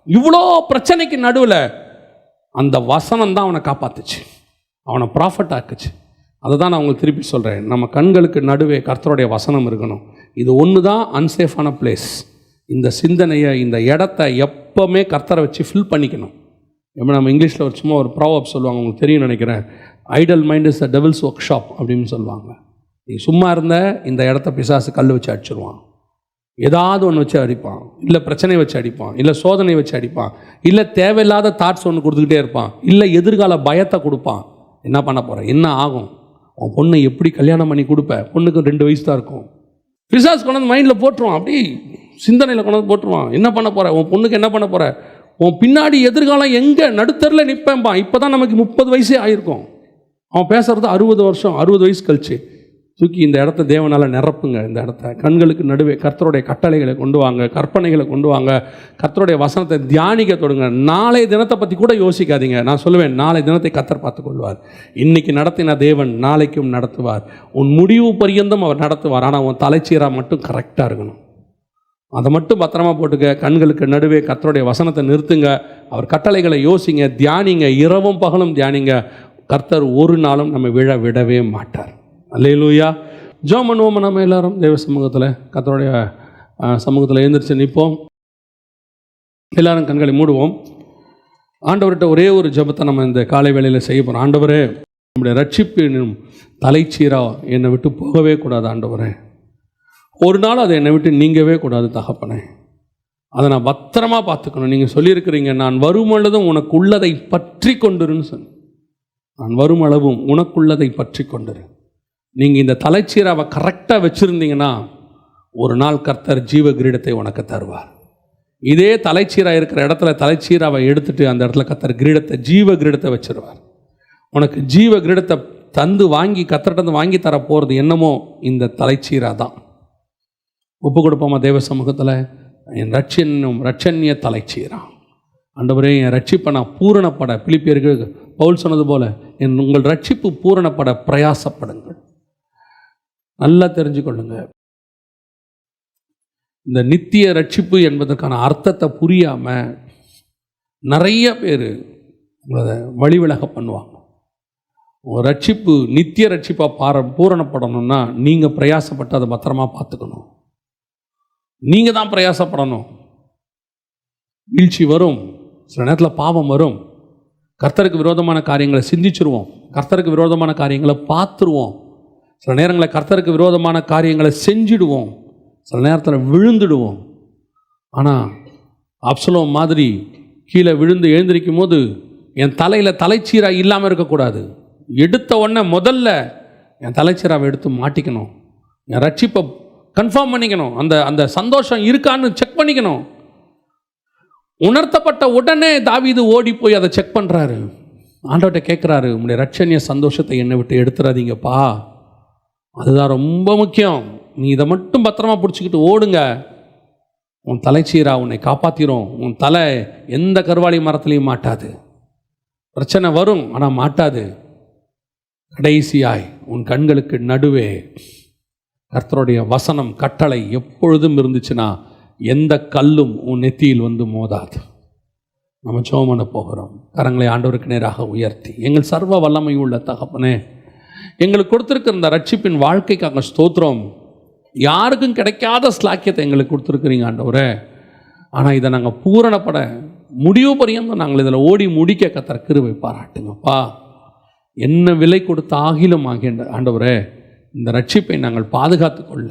இவ்வளோ பிரச்சனைக்கு நடுவில் அந்த வசனம் தான் அவனை காப்பாத்துச்சு, அவனை ப்ராஃபட் ஆக்குச்சு. அதை தான் நான் உங்களுக்கு திருப்பி சொல்கிறேன். நம்ம கண்களுக்கு நடுவே கர்த்தருடைய வசனம் இருக்கணும். இது ஒன்று தான் அன்சேஃபான பிளேஸ். இந்த சிந்தனையை, இந்த இடத்த எப்போவுமே கர்த்தரை வச்சு ஃபில் பண்ணிக்கணும். எப்போ நம்ம இங்கிலீஷில் ஒரு சும்மா ஒரு ப்ராவர்ப் சொல்லுவாங்க, உங்களுக்கு தெரியும் நினைக்கிறேன், idle mind is the devil's workshop அப்படின்னு சொல்லுவாங்க. நீ சும்மா இருந்த இந்த இடத்த பிசாசு கல் வச்சு அடிச்சிருவான். ஏதாவது ஒன்று வச்சு அடிப்பான், இல்லை பிரச்சனையை வச்சு அடிப்பான், இல்லை சோதனை வச்சு அடிப்பான், இல்லை தேவையில்லாத தாட்ஸ் ஒன்று கொடுத்துக்கிட்டே இருப்பான், இல்லை எதிர்கால பயத்தை கொடுப்பான். என்ன பண்ண போகிற, என்ன ஆகும், உன் பொண்ணை எப்படி கல்யாணம் பண்ணி கொடுப்ப, பொண்ணுக்கு 2 வயசு தான் இருக்கும். பிசாசு கொண்டாந்து மைண்டில் போட்டுருவான், அப்படி சிந்தனையில் கொண்டாந்து போட்டுருவான். என்ன பண்ண போகிற, உன் பொண்ணுக்கு என்ன பண்ண போகிற, உன் பின்னாடி எதிர்காலம் எங்கே, நடுத்தரில் நிற்பேன்பான். இப்போ தான் நமக்கு 30 வயசே ஆகிருக்கும். அவன் பேசுகிறது 60 வருஷம், 60 வயசு கழிச்சு. தூக்கி இந்த இடத்த தேவனால் நிரப்புங்க. இந்த இடத்த கண்களுக்கு நடுவே கர்த்தருடைய கட்டளைகளை கொண்டு வாங்க, கற்பனைகளை கொண்டு வாங்க, கர்த்தருடைய வசனத்தை தியானிக்க தொடுங்க. நாளை தினத்தை பற்றி கூட யோசிக்காதீங்க. நான் சொல்லுவேன், நாளை தினத்தை கர்த்தர் பார்த்து கொள்வார். இன்னைக்கு நடத்தின தேவன் நாளைக்கும் நடத்துவார். உன் முடிவு பரியந்தம் அவர் நடத்துவார். ஆனால் உன் தலைச்சீராக மட்டும் கரெக்டாக இருக்கணும். அதை மட்டும் பத்திரமா போட்டுக்க. கண்களுக்கு நடுவே கர்த்தருடைய வசனத்தை நிறுத்துங்க. அவர் கட்டளைகளை யோசிங்க, தியானிங்க, இரவும் பகலும் தியானிங்க. கர்த்தர் ஒரு நாளும் நம்ம விடவே மாட்டார். அல்லேலூயா. ஜெபம் பண்ணுவோம். நம்ம எல்லாரும் தேவ சமூகத்தில், கர்த்தருடைய சமூகத்தில் எழுந்திரிச்சு நிற்போம். எல்லாரும் கண்களை மூடுவோம். ஆண்டவர்கிட்ட ஒரே ஒரு ஜெபத்தை நம்ம இந்த காலை வேளையில் செய்ய போகிறோம். ஆண்டவரே, நம்முடைய ரட்சிப்பு என்னும் தலைச்சீரா என்னை விட்டு போகவே கூடாது. ஆண்டவரே, ஒரு நாள் அதை என்னை விட்டு நீங்கவே கூடாது தகப்பனே. அதை நான் பத்திரமா பார்த்துக்கணும். நீங்கள் சொல்லியிருக்கிறீங்க, நான் வரும் பொழுதும் உனக்கு உள்ளதை பற்றி கொண்டுருன்னு சொன்ன. நான் வரும் அளவும் உனக்குள்ளதை பற்றி கொண்டுரு. நீங்கள் இந்த தலைச்சீராவை கரெக்டாக வச்சுருந்தீங்கன்னா ஒரு நாள் கர்த்தர் ஜீவ கிரீடத்தை உனக்கு தருவார். இதே தலைச்சீராக இருக்கிற இடத்துல தலைச்சீராவை எடுத்துட்டு அந்த இடத்துல கர்த்தர் கிரீடத்தை, ஜீவ கிரீடத்தை வச்சிருவார். உனக்கு ஜீவ கிரீடத்தை தந்து வாங்கி கர்த்தர்கிட்ட வாங்கி தர போகிறது என்னமோ இந்த தலைச்சீரா தான். ஒப்பு கொடுப்போமா தேவ சமூகத்தில்? என் ரட்சண்ய தலைச்சீரா. ஆண்டவரே, என் ரட்சிப்பை நான் பூரணப்பட, பிலிப்பியருக்கு பவுல் சொன்னது போல, உங்கள் ரட்சிப்பு பூரணப்பட பிரயாசப்படுங்கள். நல்லா தெரிஞ்சுக்கொள்ளுங்க, இந்த நித்திய ரட்சிப்பு என்பதற்கான அர்த்தத்தை புரியாமல் நிறைய பேர் உங்களை வழிவிலக பண்ணுவாங்க. உங்கள் ரட்சிப்பு நித்திய ரட்சிப்பாக பூரணப்படணும்னா நீங்கள் பிரயாசப்பட்டு அதை பத்திரமா பார்த்துக்கணும். நீங்கள் தான் பிரயாசப்படணும். வீழ்ச்சி வரும், சில நேரத்தில் பாவம் வரும், கர்த்தருக்கு விரோதமான காரியங்களை சிந்திச்சிருவோம், கர்த்தருக்கு விரோதமான காரியங்களை பார்த்துருவோம், சில நேரங்களில் கர்த்தருக்கு விரோதமான காரியங்களை செஞ்சிடுவோம், சில நேரத்தில் விழுந்துடுவோம். ஆனால் அப்சலோம் மாதிரி கீழே விழுந்து எழுந்திருக்கும் போது என் தலையில் தலைச்சீராக இல்லாமல் இருக்கக்கூடாது. எடுத்த உடனே முதல்ல என் தலைச்சீராவை எடுத்து மாட்டிக்கணும், என் ரட்சிப்பை கன்ஃபார்ம் பண்ணிக்கணும், அந்த சந்தோஷம் இருக்கான்னு செக் பண்ணிக்கணும். உணர்த்தப்பட்ட உடனே தாவீது ஓடி போய் அதை செக் பண்ணுறாரு. ஆண்டவர்கிட்ட கேட்குறாரு, உங்களுடைய ரட்சணிய சந்தோஷத்தை என்னை விட்டு எடுத்துறாதீங்கப்பா, அதுதான் ரொம்ப முக்கியம், நீ இதை மட்டும் பத்திரமா பிடிச்சிக்கிட்டு ஓடுங்க, உன் தலைச்சீரா உன்னை காப்பாற்றிரும், உன் தலை எந்த கருவாளி மரத்துலையும் மாட்டாது. பிரச்சனை வரும் ஆனால் மாட்டாது. கடைசியாய் உன் கண்களுக்கு நடுவே கர்த்தருடைய வசனம் கட்டளை எப்பொழுதும் இருந்துச்சுன்னா எந்த கல்லும் உன் நெத்தியில் வந்து மோதாது. நம்ம ஜெபம் பண்ண போகிறோம். கரங்களை ஆண்டவருக்கு நேராக உயர்த்தி, எங்கள் சர்வ வல்லமை உள்ள தகப்பனே, எங்களுக்கு கொடுத்துருக்கிற இந்த ரட்சிப்பின் வாழ்க்கைக்காக ஸ்தோத்திரம். யாருக்கும் கிடைக்காத ஸ்லாக்கியத்தை எங்களுக்கு கொடுத்துருக்குறீங்க ஆண்டவரே. ஆனால் இதை நாங்கள் பூரணப்பட முடிவு பரியந்தம் நாங்கள் இதில் ஓடி முடிக்க கர்த்தர் கிருபை பாராட்டுங்கப்பா. என்ன விலை கொடுத்த ஆகிலும் ஆகின்ற ஆண்டவரே, இந்த ரட்சிப்பை நாங்கள் பாதுகாத்து கொள்ள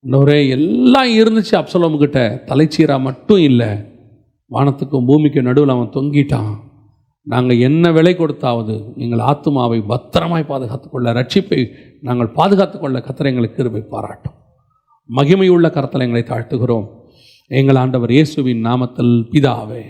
ஆண்டவரே, எல்லாம் இருந்துச்சு அப்சலோமுக்கிட்ட, தலைச்சீரா மட்டும் இல்லை, வானத்துக்கும் பூமிக்கும் நடுவில் அவன் தொங்கிட்டான். நாங்கள் என்ன விலை கொடுத்தாவது எங்கள் ஆத்துமாவை பத்திரமாய் பாதுகாத்துக்கொள்ள, ரட்சிப்பை நாங்கள் பாதுகாத்துக்கொள்ள கர்த்தர் எங்களுக்கு கிருபை பாராட்டும். மகிமையுள்ள கரத்தில் எங்களை தாழ்த்துகிறோம் எங்கள் ஆண்டவர் இயேசுவின் நாமத்தில் பிதாவே.